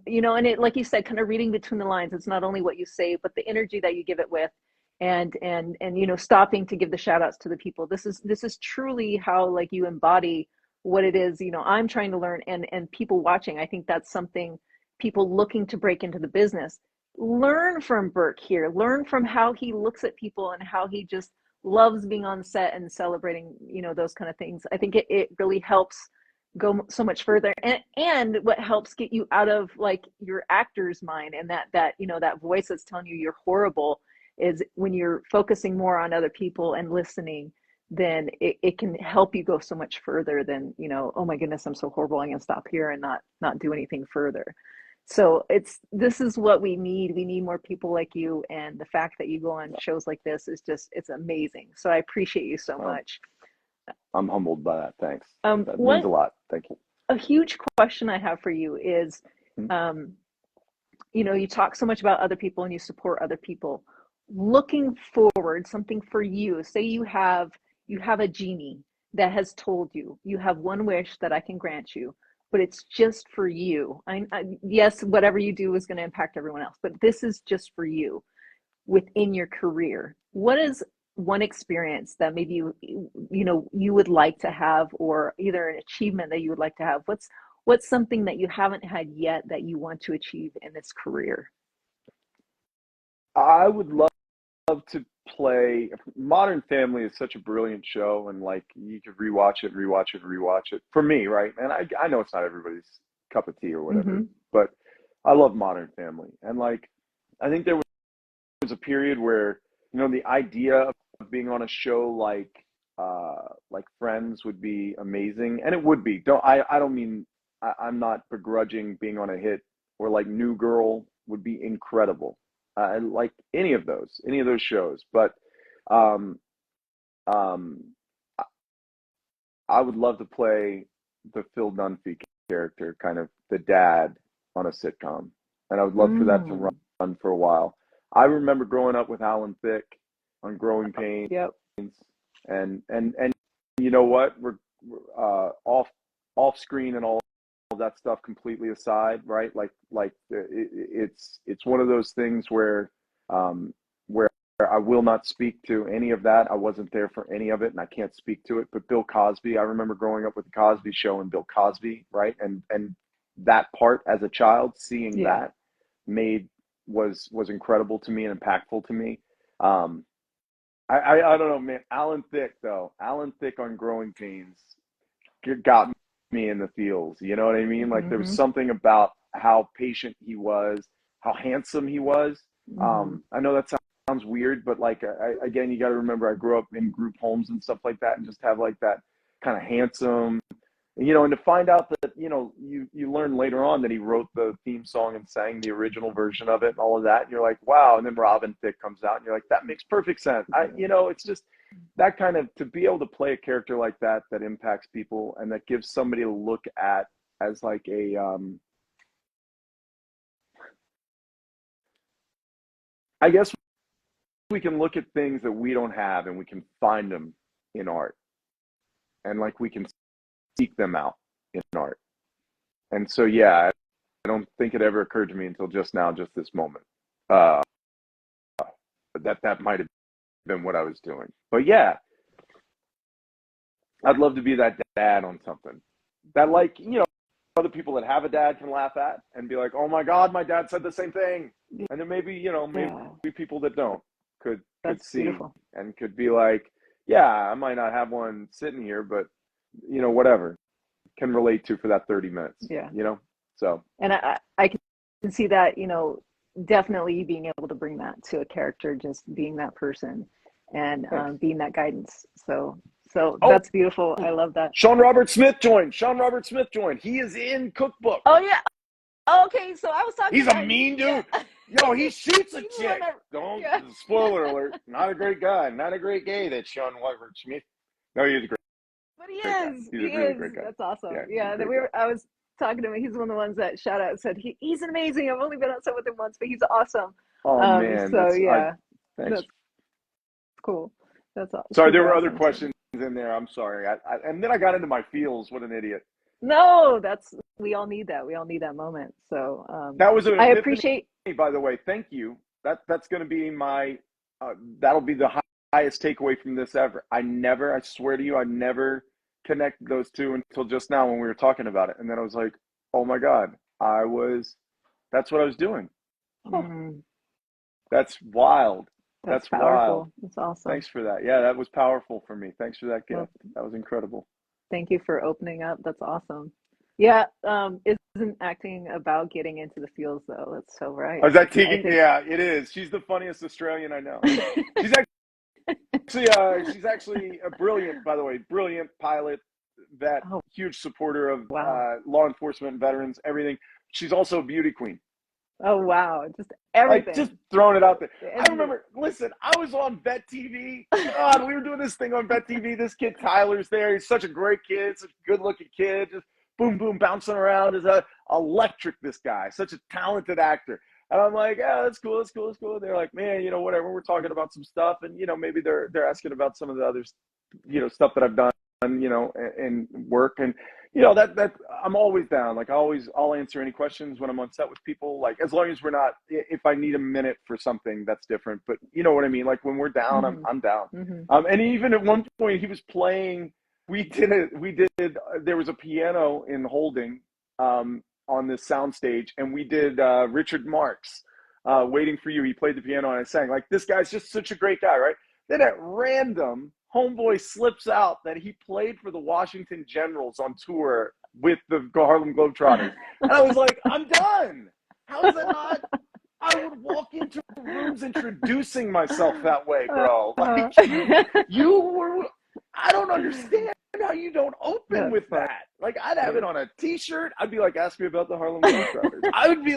you know, and it, like you said, kind of reading between the lines. It's not only what you say, but the energy that you give it with, and you know, stopping to give the shout outs to the people. This is truly how, like, you embody what it is, you know, I'm trying to learn, and people watching. I think that's something people looking to break into the business learn from Bourke here. Learn from how he looks at people and how he just loves being on set and celebrating, you know, those kind of things. I think it really helps go so much further, and what helps get you out of, like, your actor's mind, and that you know, that voice that's telling you you're horrible, is when you're focusing more on other people and listening, then it can help you go so much further than, you know, oh my goodness, I'm so horrible, I'm gonna stop here and not do anything further. So this is what we need. We need more people like you, and the fact that you go on shows like this is just, it's amazing. So I appreciate you so much. I'm humbled by that. Thanks. That means a lot. Thank you. A huge question I have for you is, you know, you talk so much about other people and you support other people. Looking forward, something for you. Say you have a genie that has told you, you have one wish that I can grant you, but it's just for you. Yes, whatever you do is going to impact everyone else, but this is just for you within your career. What is one experience that maybe you would like to have, or either an achievement that you would like to have? What's something that you haven't had yet that you want to achieve in this career? I would love to play. Modern Family is such a brilliant show, and like you could rewatch it, rewatch it, rewatch it. For me, right? And I know it's not everybody's cup of tea or whatever, but I love Modern Family, and like I think there was a period where the idea of being on a show like Friends would be amazing, and it would be. I don't mean I'm not begrudging being on a hit, or like New Girl would be incredible. Like any of those shows, but um, um, I would love to play the Phil Dunphy character, kind of the dad on a sitcom, and I would love for that to run for a while. I remember growing up with Alan Thicke on Growing Pains, and you know what? We're off screen and all that stuff completely aside, right? Like it's one of those things where I will not speak to any of that. I wasn't there for any of it, and I can't speak to it. But Bill Cosby, I remember growing up with the Cosby Show and Bill Cosby, right? And that part as a child, seeing that was incredible to me and impactful to me. I don't know, man. Alan Thicke on Growing Pains got me in the feels. You know what I mean? Like there was something about how patient he was, how handsome he was. I know that sounds weird, but like again, you got to remember I grew up in group homes and stuff like that, and just have like that kind of handsome, and to find out that you learn later on that he wrote the theme song and sang the original version of it and all of that, and you're like, wow. And then Robin Thicke comes out and you're like, that makes perfect sense. It's just that kind of, to be able to play a character like that impacts people, and that gives somebody to look at as like a I guess we can look at things that we don't have, and we can find them in art, and like we can seek them out in art. And so I don't think it ever occurred to me until just now, just this moment, that might have been what I was doing. But yeah, I'd love to be that dad on something that, like, other people that have a dad can laugh at and be like, oh my God, my dad said the same thing. And then maybe people that don't could see beautiful. And could be like, yeah, I might not have one sitting here, but whatever, can relate to for that 30 minutes. So. And I can see that, definitely being able to bring that to a character, just being that person and being that guidance. So that's beautiful. I love that. Sean Robert Smith joined. He is in Cookbook. Oh yeah. Okay, so I was talking. He's a mean dude. Yeah. Yo, he shoots a chick. Spoiler alert. Not a great guy. Not a great gay. That Sean Robert Smith. No, he's a great. But he is. He's a really great guy. That's awesome. Yeah. I was talking to him. He's one of the ones that shout out said he's amazing. I've only been on set with him once, but he's awesome. Oh man. So thanks. That's cool. That's awesome. Sorry, there were other questions in there. I'm sorry. And then I got into my feels. What an idiot. No, we all need that. We all need that moment. So that was I appreciate. By the way, thank you. That's going to be my. That'll be the highest takeaway from this ever. I swear to you, I never connected those two until just now when we were talking about it, and then I was like, oh my God, that's what I was doing. That's wild. That's powerful. Wild. That's awesome. Thanks for that. Yeah, that was powerful for me. Thanks for that gift. That was incredible. Thank you for opening up. That's awesome. Yeah, isn't acting about getting into the feels though? That's so right. Oh, is that Tegan? Yeah, it is. She's the funniest Australian I know. She's actually a brilliant, by the way, brilliant pilot, vet, huge supporter of law enforcement, veterans, everything. She's also a beauty queen. Oh wow, just everything. Like, just throwing it out there. I remember, listen, I was on Vet TV. God, we were doing this thing on Vet TV. This kid Tyler's there. He's such a great kid, such a good-looking kid. Just boom, boom, bouncing around. Is electric, this guy. Such a talented actor. And I'm like, yeah, that's cool. They're like, man, whatever. We're talking about some stuff, and maybe they're asking about some of the other, stuff that I've done, and work, and that I'm always down. Like I'll answer any questions when I'm on set with people. Like as long as we're not, if I need a minute for something, that's different. But you know what I mean. Like when we're down, I'm down. And even at one point he was playing. There was a piano in holding on this soundstage, and we did Richard Marx, Waiting for You. He played the piano and I sang. Like, this guy's just such a great guy, right? Then at random, homeboy slips out that he played for the Washington Generals on tour with the Harlem Globetrotters. And I was like, I'm done. How is that not? I would walk into rooms introducing myself that way, bro. Like, you were, I don't understand how you don't open with that. Like, I'd have it on a t-shirt. I'd be like, ask me about the Harlem Globetrotters. I would be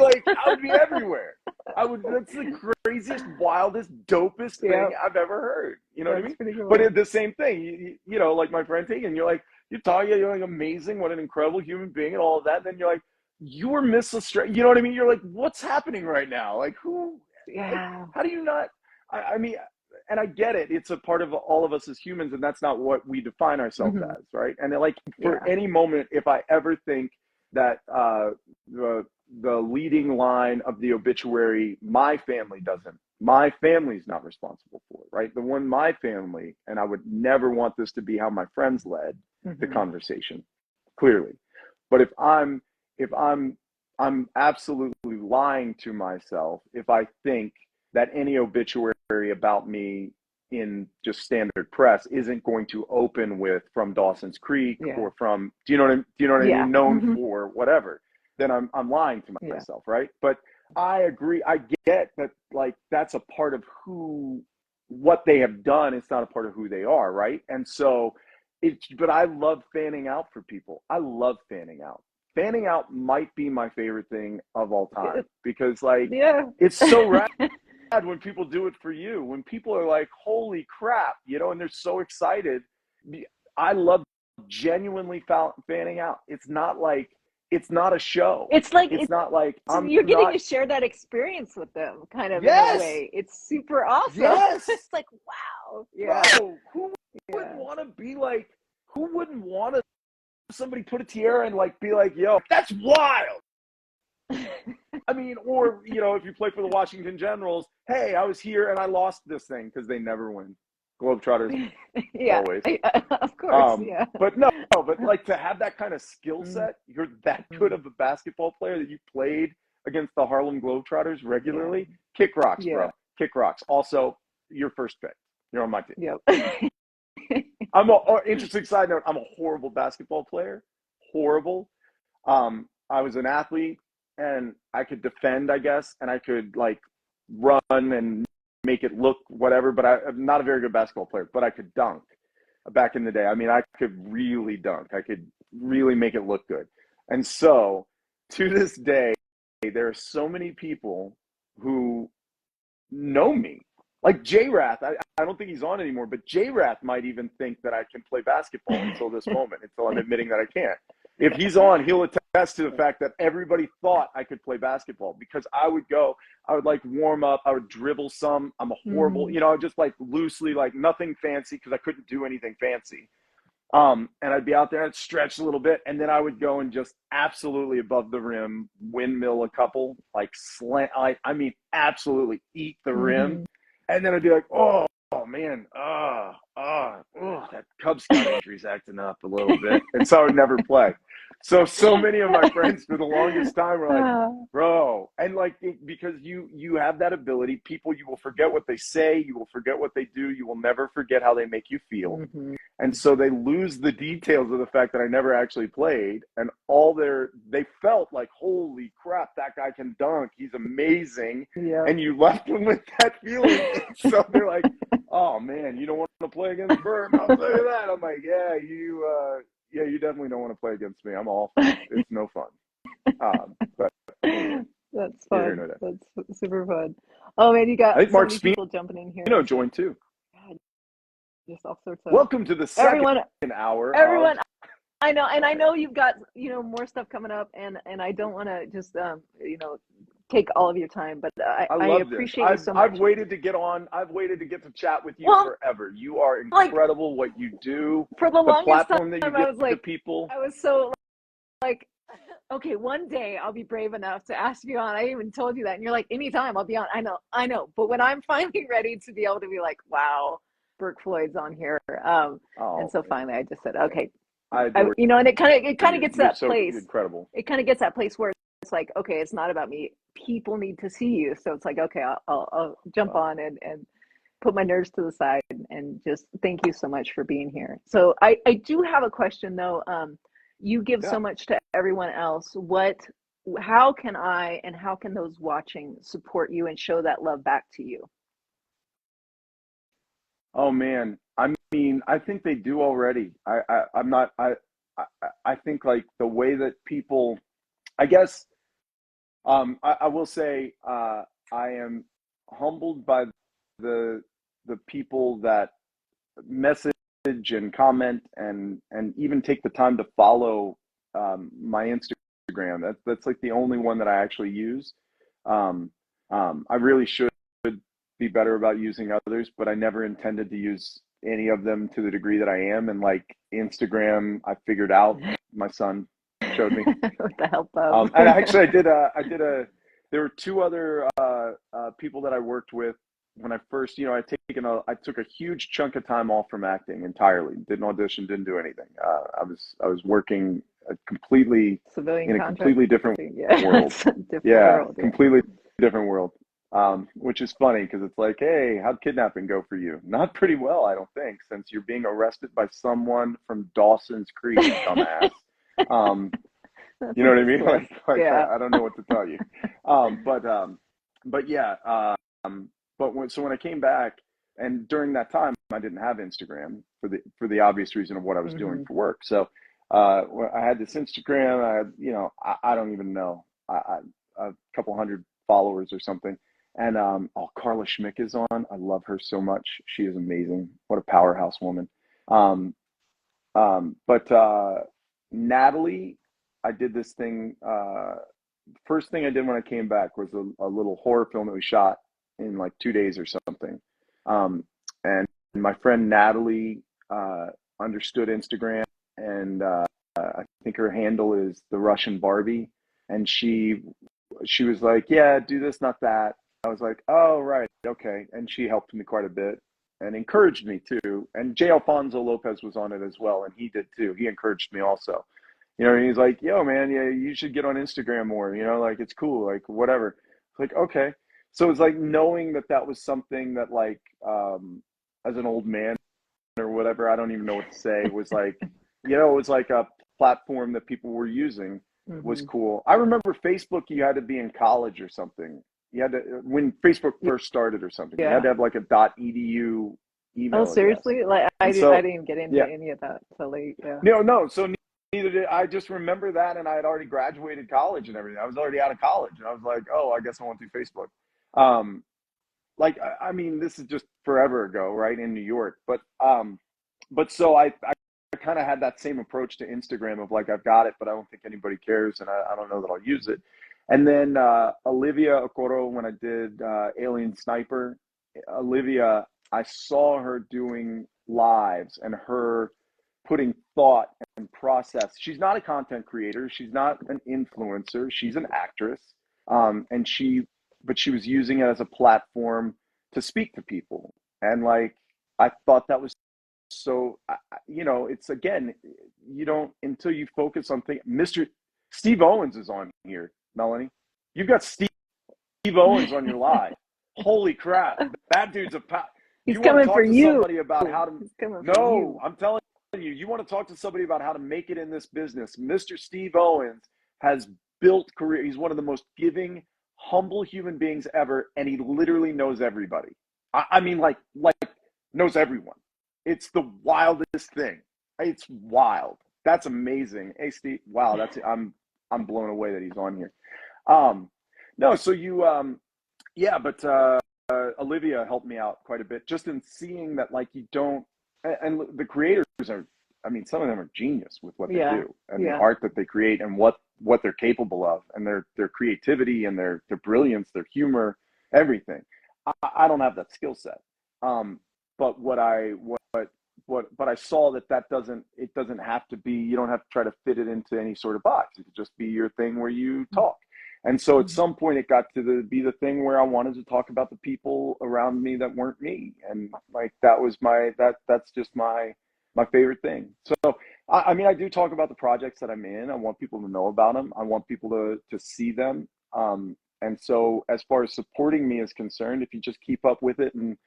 everywhere. That's the craziest, wildest, dopest thing I've ever heard. You know what I mean? Cool. But it's the same thing. You know, like my friend Tegan, you're like amazing, what an incredible human being and all of that. And then you're like, you were Miss Australia. You know what I mean? You're like, what's happening right now? Like, who? Yeah. Like, how do you not? I mean, and I get it. It's a part of all of us as humans, and that's not what we define ourselves as, right? And like, for any moment, if I ever think that the leading line of the obituary, my family's not responsible for, right? The one my family, and I would never want this to be how my friends led the conversation, clearly. But if I'm absolutely lying to myself if I think that any obituary about me in just standard press isn't going to open with from Dawson's Creek or from, do you know what I mean? Known for whatever, then I'm lying to myself, right? But I agree. I get that, like, that's a part of what they have done. It's not a part of who they are, right? And so but I love fanning out for people. I love fanning out. Fanning out might be my favorite thing of all time because, like, it's so rad when people do it for you. When people are like, holy crap, you know, and they're so excited. I love genuinely fanning out. It's not a show. It's not like you're getting to share that experience with them, kind of, in a way. It's super awesome. Yes. It's like, wow. Yeah. Bro, who wouldn't want to be like? Who wouldn't want to? Somebody put a tiara and like be like, yo, that's wild. I mean, or, you know, if you play for the Washington Generals, hey, I was here and I lost this thing, because they never win. Globetrotters, always. Of course, But like, to have that kind of skill set, you're that good of a basketball player that you played against the Harlem Globetrotters regularly. Kick rocks, bro. Kick rocks. Also, your first pick. You're on my team. Yep. Interesting side note, I'm a horrible basketball player. Horrible. I was an athlete and I could defend, I guess, and I could like run and make it look whatever, but I'm not a very good basketball player, but I could dunk back in the day. I mean, I could really dunk. I could really make it look good. And so to this day, there are so many people who know me. Like J-Rath, I don't think he's on anymore, but J-Rath might even think that I can play basketball until this moment, until I'm admitting that I can't. If he's on, he'll attest to the fact that everybody thought I could play basketball, because I would like warm up, I would dribble some. I'm a horrible, you know, I would just like loosely, like nothing fancy, because I couldn't do anything fancy. And I'd be out there, I'd stretch a little bit, and then I would go and just absolutely above the rim, windmill a couple, like slant, I mean, absolutely eat the rim. And then I'd be like, oh man, that Cub Scout injury's acting up a little bit. And so I would never play. So many of my friends for the longest time were like, bro, and like, because you have that ability, people, you will forget what they say, you will forget what they do, you will never forget how they make you feel. And so they lose the details of the fact that I never actually played, and they felt like, holy crap, that guy can dunk, he's amazing. And you left them with that feeling. So they're like, oh man, you don't want to play against Bert, I'll tell you that. I'm like, you definitely don't want to play against me. I'm awful. It's no fun. But that's fun. That's super fun. Oh man, you got so many people jumping in here. You know, join too. God, just all sorts of. Welcome to the second hour. Everyone, I know, and I know you've got, you know, more stuff coming up, and I don't want to just you know, take all of your time, but I appreciate you so much. I've waited to get on. I've waited to get to chat with you forever. You are incredible, what you do. For the longest platform time, that you I was give like, to people. I was so like, okay, one day I'll be brave enough to ask you on. I even told you that, and you're like, anytime I'll be on. I know. But when I'm finally ready to be able to be like, wow, Bourke Floyd's on here, and so finally I just said, okay. You know, and it kind of gets that place. Incredible. It kind of gets that place where it's like, okay, it's not about me. People need to see you. So it's like, okay, I'll jump on and put my nerves to the side and just thank you so much for being here. So I do have a question though. You give so much to everyone else. How can I and how can those watching support you and show that love back to you? Oh man, I mean, I think they do already. I think like the way that people, I guess, I will say, I am humbled by the people that message and comment and even take the time to follow my Instagram. That's like the only one that I actually use. I really should be better about using others, but I never intended to use any of them to the degree that I am. And like Instagram, I figured out, my son showed me. With the help of. And actually there were two other people that I worked with when I first, I took a huge chunk of time off from acting entirely. Didn't audition, didn't do anything. I was working completely Civilian in a contract. completely different world. Completely different world. Which is funny because it's like, hey, how'd kidnapping go for you? Not pretty well, I don't think, since you're being arrested by someone from Dawson's Creek, dumbass. You know what I mean? Like yeah. I don't know what to tell you. But yeah. But when I came back, and during that time, I didn't have Instagram for the obvious reason of what I was doing for work. So I had this Instagram. I don't even know, a couple hundred followers or something. And Carla Schmick is on. I love her so much. She is amazing. What a powerhouse woman. But Natalie, I did this thing. First thing I did when I came back was a little horror film that we shot in like 2 days or something. And my friend Natalie understood Instagram, and I think her handle is the Russian Barbie. And she was like, yeah, do this, not that. I was like, oh, right, okay. And she helped me quite a bit and encouraged me too. And J. Alfonso Lopez was on it as well, and he did too. He encouraged me also. And he's like, yo, man, yeah, you should get on Instagram more. Like it's cool, like whatever. It's like, okay. So it's like knowing that was something that like, as an old man or whatever, I don't even know what to say, was like, it was like a platform that people were using was cool. I remember Facebook, you had to be in college or something. You had to, when Facebook first started or something, you had to have like a .edu email. Oh, seriously? Address. Like I didn't get into any of that till late. Yeah. No. So neither did I. Just remember that, and I had already graduated college and everything. I was already out of college, and I was like, oh, I guess I won't do Facebook. Like I mean, this is just forever ago, right, in New York. But so I kind of had that same approach to Instagram of like, I've got it, but I don't think anybody cares, and I don't know that I'll use it. And then Olivia Okoro, when I did Alien Sniper, Olivia, I saw her doing lives and her putting thought and process. She's not a content creator. She's not an influencer. She's an actress. But she was using it as a platform to speak to people. And like, I thought that was so, it's again, you don't, until you focus on things. Mr. Steve Owens is on here. Melanie, you've got Steve Owens on your live. Holy crap. That dude's He's coming for you. Somebody about how to, I'm telling you, you want to talk to somebody about how to make it in this business. Mr. Steve Owens has built career. He's one of the most giving, humble human beings ever. And he literally knows everybody. I mean, like knows everyone. It's the wildest thing. It's wild. That's amazing. Hey, Steve. Wow. I'm blown away that he's on here. No, so Olivia helped me out quite a bit just in seeing that, like, you don't, and the creators are, I mean, some of them are genius with what they do and the art that they create and what they're capable of, and their creativity and their brilliance, their humor, everything. I don't have that skill set. But but I saw that doesn't have to be, you don't have to try to fit it into any sort of box. It could just be your thing where you talk. And so at some point it got to be the thing where I wanted to talk about the people around me that weren't me. And like, that was that's just my my favorite thing. So, I mean, I do talk about the projects that I'm in. I want people to know about them. I want people to see them. And so as far as supporting me is concerned, if you just keep up with it, and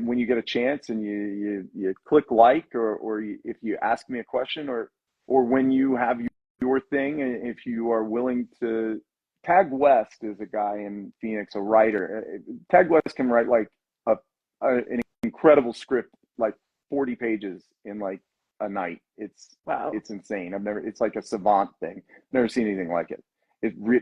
when you get a chance and you click like, or if you ask me a question, or when you have your thing, if you are willing to, Tag West is a guy in Phoenix, a writer. Tag West can write like an incredible script, like 40 pages in like a night. It's Wow. It's insane. It's like a savant thing. Never seen anything like it.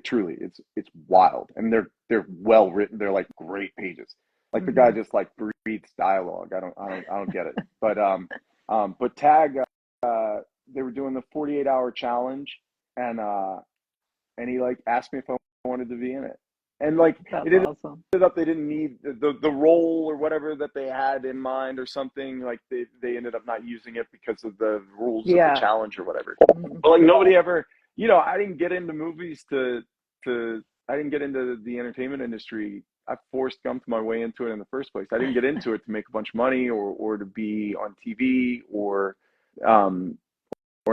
Truly, it's wild, and they're well written. They're like great pages. Like the guy just like breathes dialogue. I don't get it. But Tag, they were doing the 48-hour challenge, and he like asked me if I wanted to be in it, and like That's it ended awesome. up they didn't need the role or whatever that they had in mind or something. Like they ended up not using it because of the rules of the challenge or whatever. But like nobody ever, I didn't get into movies I didn't get into the entertainment industry. I Forrest Gumped my way into it in the first place. I didn't get into it to make a bunch of money or to be on TV or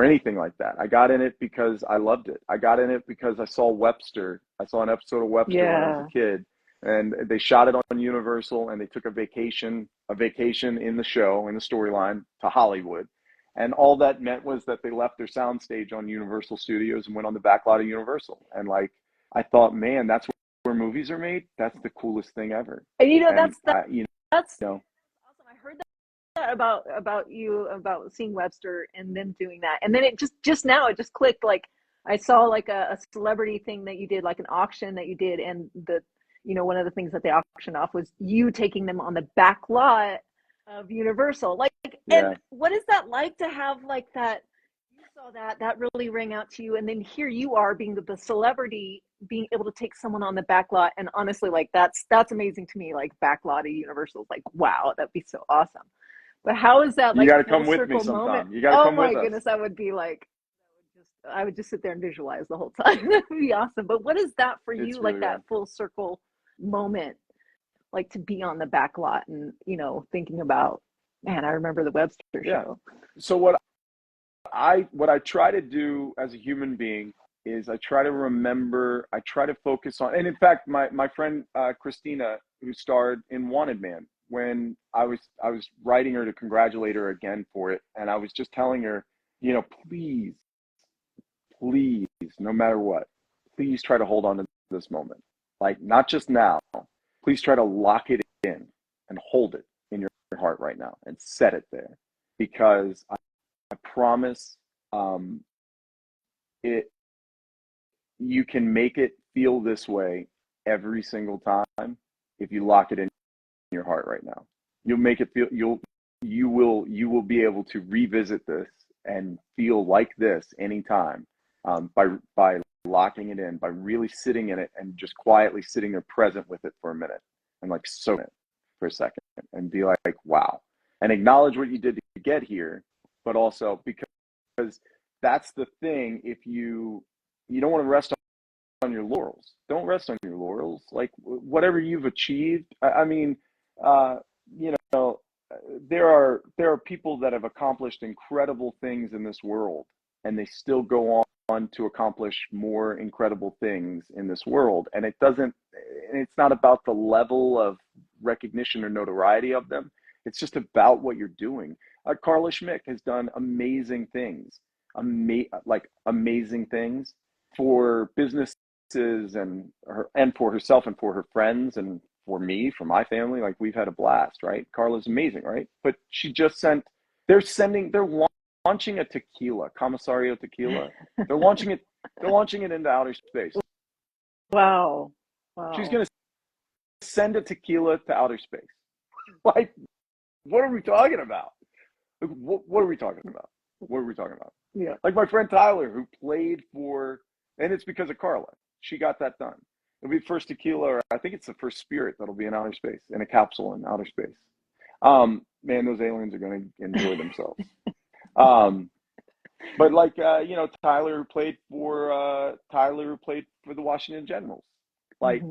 anything like that. I got in it because I loved it. I got in it because I saw Webster. I saw an episode of Webster when I was a kid, and they shot it on Universal, and they took a vacation in the show, in the storyline, to Hollywood. And all that meant was that they left their soundstage on Universal Studios and went on the back lot of Universal. And like, I thought, man, that's where movies are made. That's the coolest thing ever. And that's awesome. I heard that about you, about seeing Webster and them doing that, and then it just now it just clicked. Like I saw like a celebrity thing that you did, like an auction that you did, and one of the things that they auctioned off was you taking them on the back lot of Universal. Like, and what is that like to have like that? You saw that really rang out to you, and then here you are being the celebrity, being able to take someone on the back lot. And honestly, like that's amazing to me. Like back lot of Universal, like wow, that'd be so awesome. But how is that like you got to full come with circle me sometime. moment? You got to come with us. Oh my goodness, that would be like, I would just sit there and visualize the whole time. That would be awesome. But what is that for you? It's Like really that rad. full circle moment, like to be on the back lot and thinking about, man, I remember the Webster show. So what I try to do as a human being is I try to focus on, and in fact, my friend Christina, who starred in Wanted Man, when I was writing her to congratulate her again for it, and I was just telling her, please, no matter what, please try to hold on to this moment. Like, not just now, please try to lock it in and hold it in your heart right now and set it there, because I promise you can make it feel this way every single time if you lock it in your heart right now. You'll make it feel you will be able to revisit this and feel like this anytime, by locking it in, by really sitting in it and just quietly sitting there present with it for a minute and like soak it for a second and be like, wow, and acknowledge what you did to get here, but also because that's the thing. If you don't want to rest on your laurels, don't rest on your laurels. Like whatever you've achieved, I mean, there are people that have accomplished incredible things in this world, and they still go on to accomplish more incredible things in this world. And it's not about the level of recognition or notoriety of them. It's just about what you're doing. Carla Schmick has done amazing things, amazing things for businesses and for herself and for her friends and for me, for my family. Like, we've had a blast, right? Carla's amazing, right? But she just they're launching a tequila, Comisario tequila. They're launching it into outer space. Wow. She's going to send a tequila to outer space. Like, what are we talking about? What are we talking about? What are we talking about? Yeah. Like my friend Tyler, who played for, and it's because of Carla. She got that done. It'll be the first tequila, or I think it's the first spirit that'll be in outer space, in a capsule in outer space. Man, those aliens are going to enjoy themselves. But like, Tyler, who played for the Washington Generals. Like,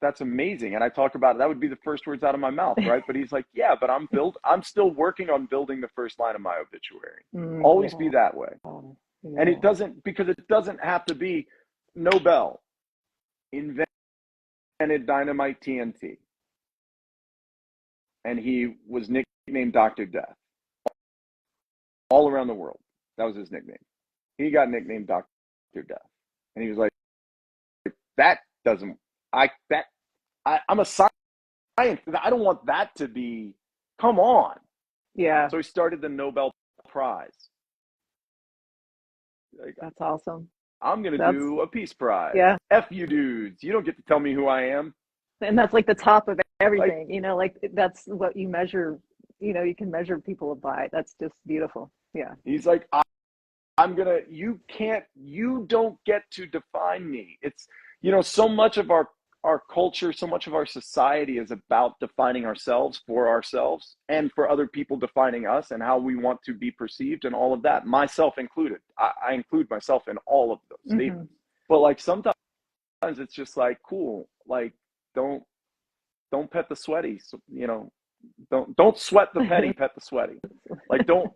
that's amazing. And I talk about it. That would be the first words out of my mouth, right? But he's like, yeah, but I'm still working on building the first line of my obituary. Always be that way. And it doesn't, because it doesn't have to be Nobel invented dynamite TNT. And he was nicknamed Dr. Death all around the world. That was his nickname. He got nicknamed Dr. Death. And he was like, that doesn't, I'm a scientist. I don't want that to be, come on. Yeah. So he started the Nobel Prize. Like, that's awesome. I'm going to do a peace prize. Yeah. F you dudes. You don't get to tell me who I am. And that's like the top of everything, you know, like that's what you measure, you know, you can measure people by. That's just beautiful. Yeah. He's like, you don't get to define me. It's, you know, so much of our culture, so much of our society is about defining ourselves for ourselves and for other people defining us and how we want to be perceived and all of that, myself included. I include myself in all of those statements. But like sometimes it's just like, cool, like don't pet the sweaty, you know, don't sweat the petty, pet the sweaty. Like don't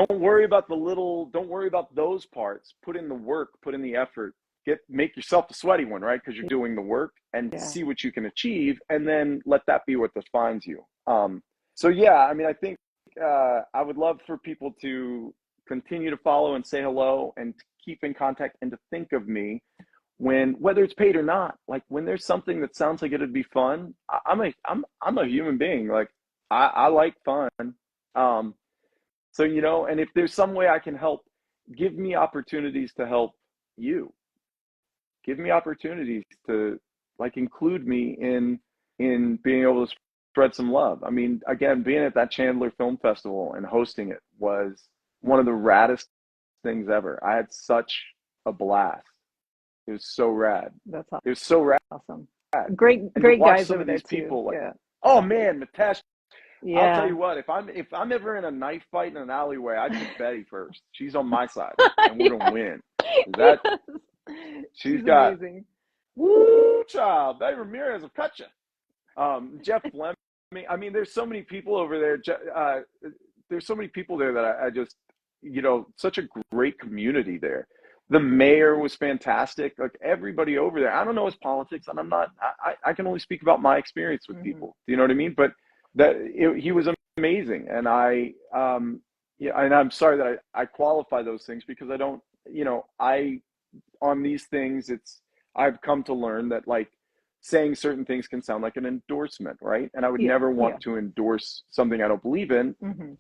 worry about don't worry about those parts. Put in the work, put in the effort. Make yourself the sweaty one, right? Because you're doing the work and see what you can achieve, and then let that be what defines you. So yeah, I mean, I think I would love for people to continue to follow and say hello and keep in contact and to think of me when, whether it's paid or not, like when there's something that sounds like it'd be fun. I'm a human being. Like I like fun. So, you know, and if there's some way I can help, give me opportunities to help you. Give me opportunities to like include me in being able to spread some love. I mean, again, being at that Chandler Film Festival and hosting it was one of the raddest things ever. I had such a blast. It was so rad. That's awesome. It was so rad. Awesome. Great guys over there too. People, like, yeah. Oh man, Mitesh. Yeah. I'll tell you what, if I'm ever in a knife fight in an alleyway, I pick Betty first. She's on my side, and we're gonna win. She's got amazing. Woo, child. Betty Ramirez will cut you. Jeff Fleming. I mean, there's so many people over there. There's so many people there that I just, you know, such a great community there. The mayor was fantastic. Like everybody over there. I don't know his politics, and I can only speak about my experience with people. Do you know what I mean? But he was amazing, and and I'm sorry that I qualify those things because I don't, you know, on these things, I've come to learn that like saying certain things can sound like an endorsement, right? And I would never want to endorse something I don't believe in.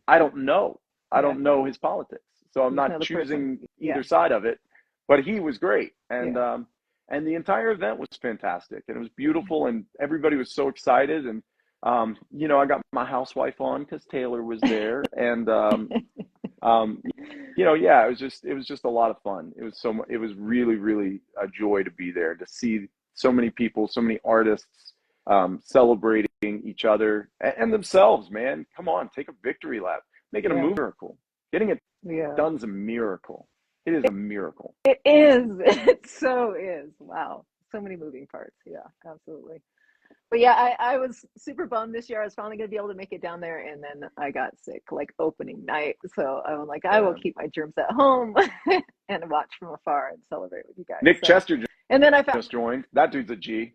I don't know. I don't know his politics, so I'm not choosing either side of it. But he was great, and the entire event was fantastic, and it was beautiful, and everybody was so excited. And you know, I got my housewife on because Taylor was there, and you know, yeah, it was just a lot of fun. It was really, really a joy to be there, to see so many people, so many artists celebrating each other and themselves. Man, come on, take a victory lap, make it a miracle. Getting it done's a miracle. It is a miracle. It is. It so is. Wow, so many moving parts. Yeah, absolutely. But yeah, I was super bummed this year. I was finally going to be able to make it down there, and then I got sick like opening night. So I'm like, I will keep my germs at home and watch from afar and celebrate with you guys. Nick Chester just joined. That dude's a G.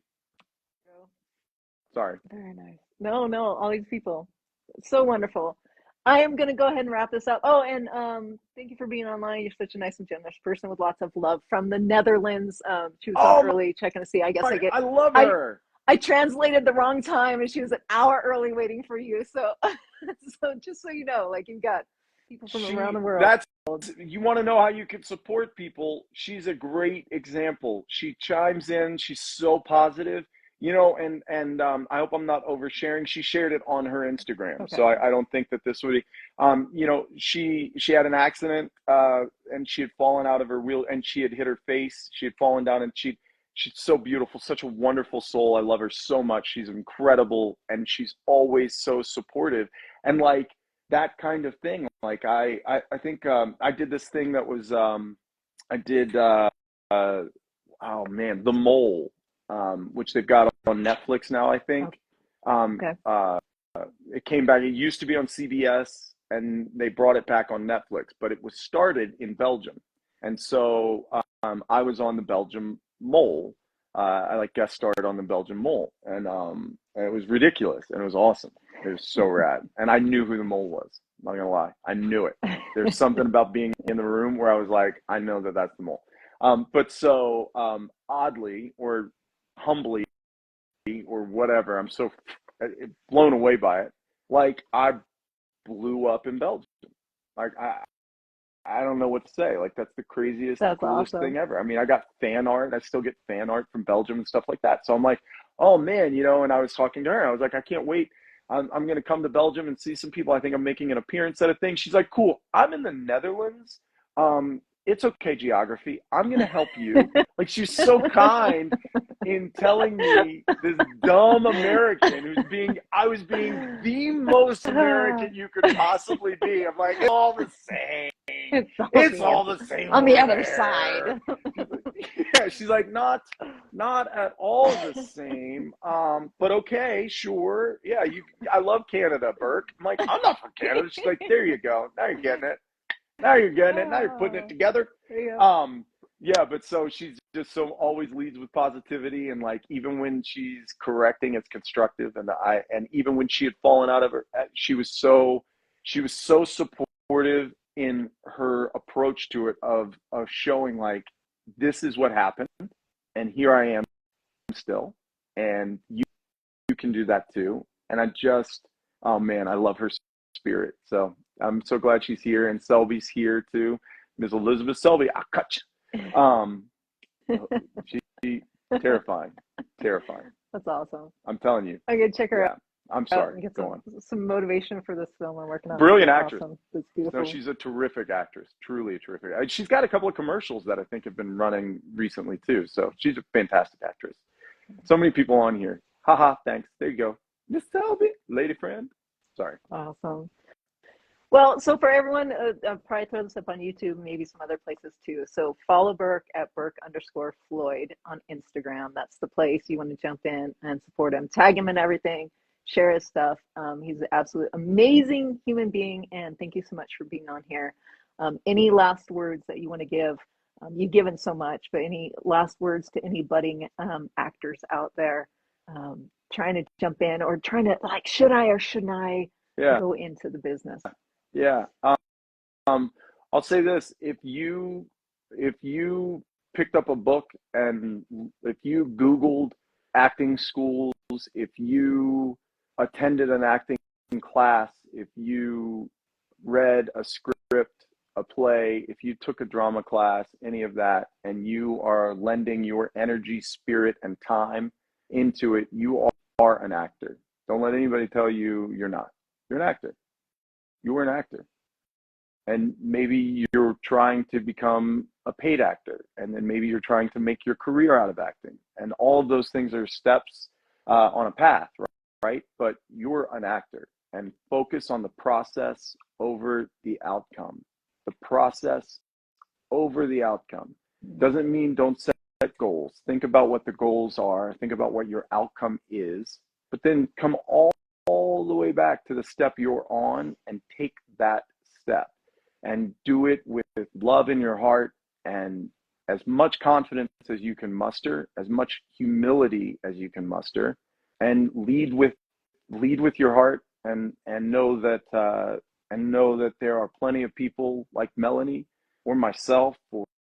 Sorry. Very nice. No, all these people. So wonderful. I am going to go ahead and wrap this up. Oh, and thank you for being online. You're such a nice and generous person with lots of love from the Netherlands. She was on early checking to see. I love her. I translated the wrong time, and she was an hour early waiting for you. So, so just so you know, like you've got people from around the world. You want to know how you can support people. She's a great example. She chimes in. She's so positive, you know, and I hope I'm not oversharing. She shared it on her Instagram. Okay. So I don't think that this would be, you know, she had an accident and she had fallen out of her wheel and she had hit her face. She had fallen down and she's so beautiful, such a wonderful soul. I love her so much. She's incredible, and she's always so supportive. And like that kind of thing, like I think I did this thing that was oh man, The Mole. which they've got on Netflix now, I think. Okay. It came back. It used to be on CBS, and they brought it back on Netflix, but it was started in Belgium. And so I was on the Belgium Mole. I like guest starred on the Belgian Mole, and it was ridiculous, and it was awesome. It was so rad, and I knew who the mole was. I'm not gonna lie, I knew it. There's something about being in the room where I was like, I know that that's the mole. But so oddly or humbly or whatever, I'm so blown away by it. Like I blew up in Belgium. Like I don't know what to say. Like that's the craziest, coolest thing ever. I mean, I got fan art. I still get fan art from Belgium and stuff like that. So I'm like, oh man, you know. And I was talking to her. I was like, I can't wait. I'm going to come to Belgium and see some people. I think I'm making an appearance at a thing. She's like, cool. I'm in the Netherlands. It's okay, geography. I'm going to help you. Like she's so kind in telling me this dumb American I was being the most American you could possibly be. I'm like, it's all the same. It's all the same on the other side. Yeah, she's like, not at all the same. But okay, sure. Yeah, I love Canada, Burke. I'm like, I'm not from Canada. She's like, there you go. Now you're getting it. Now you're getting it. Now you're putting it together. Yeah, but so she's just so always leads with positivity, and like even when she's correcting, it's constructive. And even when she had fallen out of her, she was so supportive in her approach to it of showing like this is what happened, and here I am still, and you can do that too. And I just, oh man, I love her spirit. So I'm so glad she's here, and Selby's here too. Ms. Elizabeth Selby, I cut you. She terrifying. That's awesome. I'm telling you. I'm gonna check her out. I'm sorry. Get Go on. some motivation for this film I'm working on. Brilliant actress. Awesome. That's beautiful. No, she's a terrific actress. Truly a terrific. She's got a couple of commercials that I think have been running recently too. So she's a fantastic actress. So many people on here. Haha. Thanks. There you go. Miss Selby, lady friend. Sorry. Awesome. Well, so for everyone, I'll probably throw this up on YouTube, maybe some other places too. So follow Bourke at Bourke_Floyd on Instagram. That's the place you want to jump in and support him. Tag him and everything. Share his stuff. He's an absolute amazing human being, and thank you so much for being on here. Any last words that you want to give? You've given so much, but any last words to any budding actors out there trying to jump in or trying to like, should I or shouldn't I go into the business? Yeah. I'll say this. If you picked up a book and if you Googled acting schools, if you attended an acting class, if you read a script, a play, if you took a drama class, any of that, and you are lending your energy, spirit, and time into it, you are an actor. Don't let anybody tell you you're not. You're an actor. You were an actor. And maybe you're trying to become a paid actor, and then maybe you're trying to make your career out of acting. And all of those things are steps on a path, right? But you're an actor, and focus on the process over the outcome. The process over the outcome. Doesn't mean don't set goals. Think about what the goals are. Think about what your outcome is. But then come all the way back to the step you're on and take that step. And do it with love in your heart and as much confidence as you can muster, as much humility as you can muster, and lead with your heart and know that there are plenty of people like Melanie or myself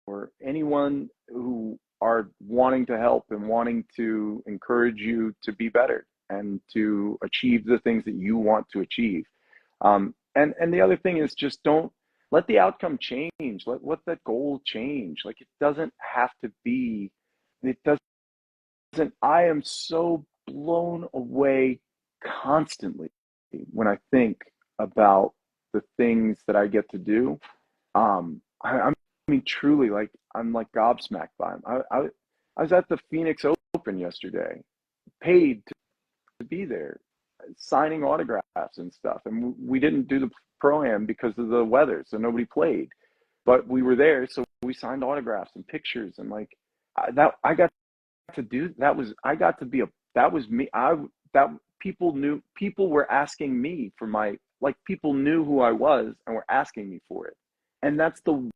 or anyone who are wanting to help and wanting to encourage you to be better and to achieve the things that you want to achieve. And the other thing is just don't let the outcome change. Let that goal change. Like it doesn't have to be, it doesn't, I am so blown away constantly when I think about the things that I get to do. I mean, truly, like I'm like gobsmacked by them. I was at the Phoenix Open yesterday, paid to be there, signing autographs and stuff. And we didn't do the Pro-Am because of the weather, so nobody played. But we were there, so we signed autographs and pictures. And like I got to do that was I got to be that was me. That people were asking me for my, like, people knew who I was and were asking me for it. And that's the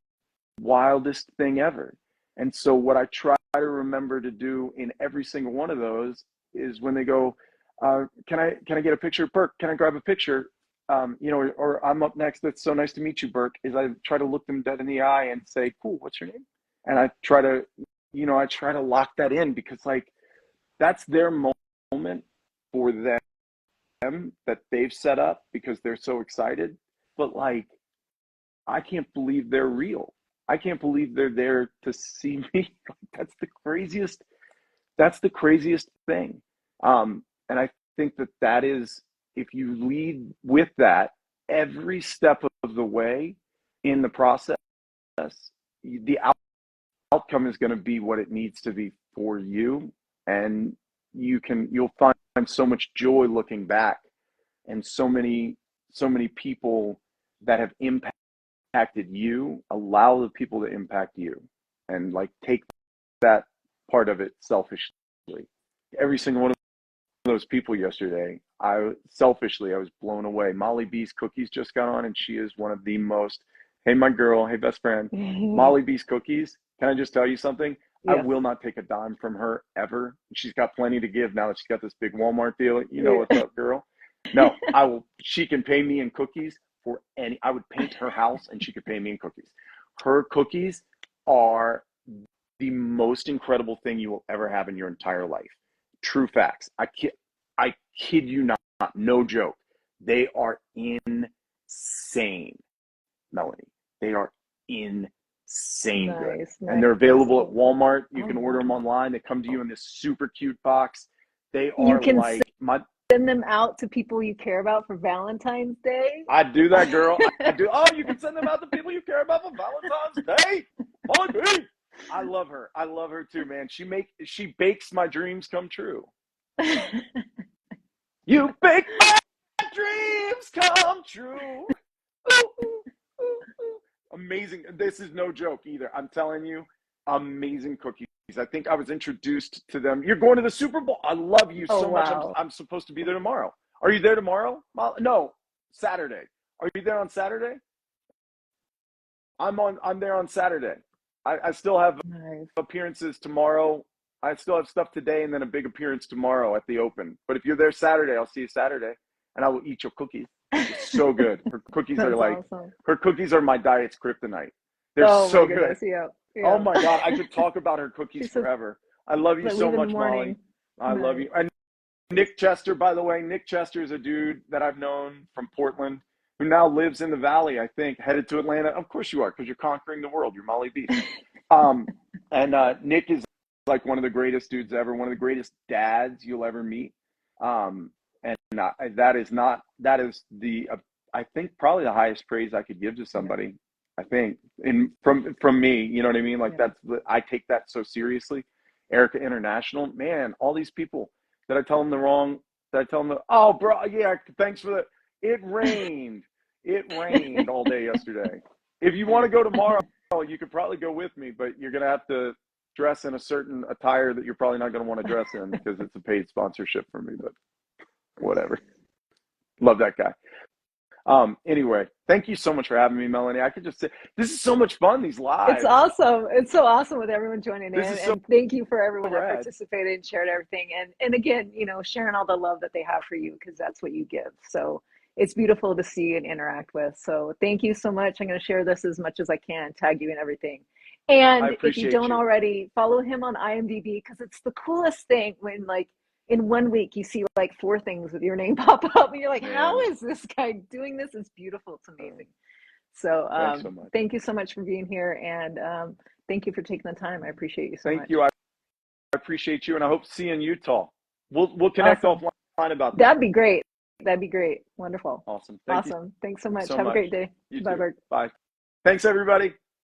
wildest thing ever. And so what I try to remember to do in every single one of those is when they go, can I get a picture? Burke, can I grab a picture? Or I'm up next. That's so nice to meet you, Burke. Is I try to look them dead in the eye and say, cool, what's your name? And I try to lock that in, because like that's their moment for them that they've set up because they're so excited. But like, I can't believe they're real. I can't believe they're there to see me. That's the craziest thing. And I think that is, if you lead with that every step of the way in the process, the outcome is going to be what it needs to be for you. And you'll find so much joy looking back, and so many people that have impacted you, allow the people to impact you, and like take that part of it selfishly. Every single one of those people yesterday, I was blown away. Molly B's cookies just got on, and she is one of the most, hey, my girl, hey, best friend, Molly B's cookies. Can I just tell you something? Yeah. I will not take a dime from her ever. She's got plenty to give now that she's got this big Walmart deal. You know what's up, girl? No, I will. She can pay me in cookies for any. I would paint her house, and she could pay me in cookies. Her cookies are the most incredible thing you will ever have in your entire life. True facts. I kid you not. No joke. They are insane, Melanie. They are insane good. Nice. And they're available at Walmart. You can order them online. They come to you in this super cute box. They are send them out to people you care about for Valentine's Day. I do that, girl. I do. Oh, you can send them out to people you care about for Valentine's Day. Molly, I love her. I love her too, man. She bakes my dreams come true. You bake my dreams come true. Ooh, ooh, ooh, ooh. Amazing. This is no joke either. I'm telling you, amazing cookies. I think I was introduced to them. You're going to the Super Bowl. I love you so much. I'm supposed to be there tomorrow. Are you there tomorrow? No, Saturday. Are you there on Saturday? I'm there on Saturday. I still have appearances tomorrow. I still have stuff today, and then a big appearance tomorrow at the Open. But if you're there Saturday, I'll see you Saturday, and I will eat your cookies. It's so good. Her cookies are like, awesome. Her cookies are my diet's kryptonite. They're so good. Yeah. Oh my God, I could talk about her cookies forever. I love you so much, Molly. I love you. And Nick Chester, by the way, Nick Chester is a dude that I've known from Portland who now lives in the Valley, I think, headed to Atlanta. Of course you are, because you're conquering the world. You're Molly B. And Nick is like one of the greatest dudes ever, one of the greatest dads you'll ever meet. That is I think probably the highest praise I could give to somebody. I think from me, you know what I mean? Like I take that so seriously. Erica International, man, all these people that I tell them oh, bro, yeah, thanks for that. It rained all day yesterday. If you want to go tomorrow, you could probably go with me, but you're going to have to dress in a certain attire that you're probably not going to want to dress in because it's a paid sponsorship for me, but whatever. Love that guy. Anyway, thank you so much for having me, Melanie. I could just say, this is so much fun, these lives. It's awesome. It's so awesome with everyone joining in. And thank you for everyone that participated and shared everything. And again, sharing all the love that they have for you, because that's what you give. So it's beautiful to see and interact with. So thank you so much. I'm going to share this as much as I can, tag you and everything. And if you don't already, follow him on IMDb, because it's the coolest thing when, like, in 1 week you see like 4 things with your name pop up, and you're like, how is this guy doing this? It's beautiful. It's amazing. So, thank you so much for being here, and thank you for taking the time. I appreciate you so much. Thank you. I appreciate you, and I hope to see you in Utah. We'll connect offline about that. That'd be great. That'd be great. Wonderful. Awesome. Thanks so much. Have a great day. Bye, Bert. Bye. Thanks, everybody.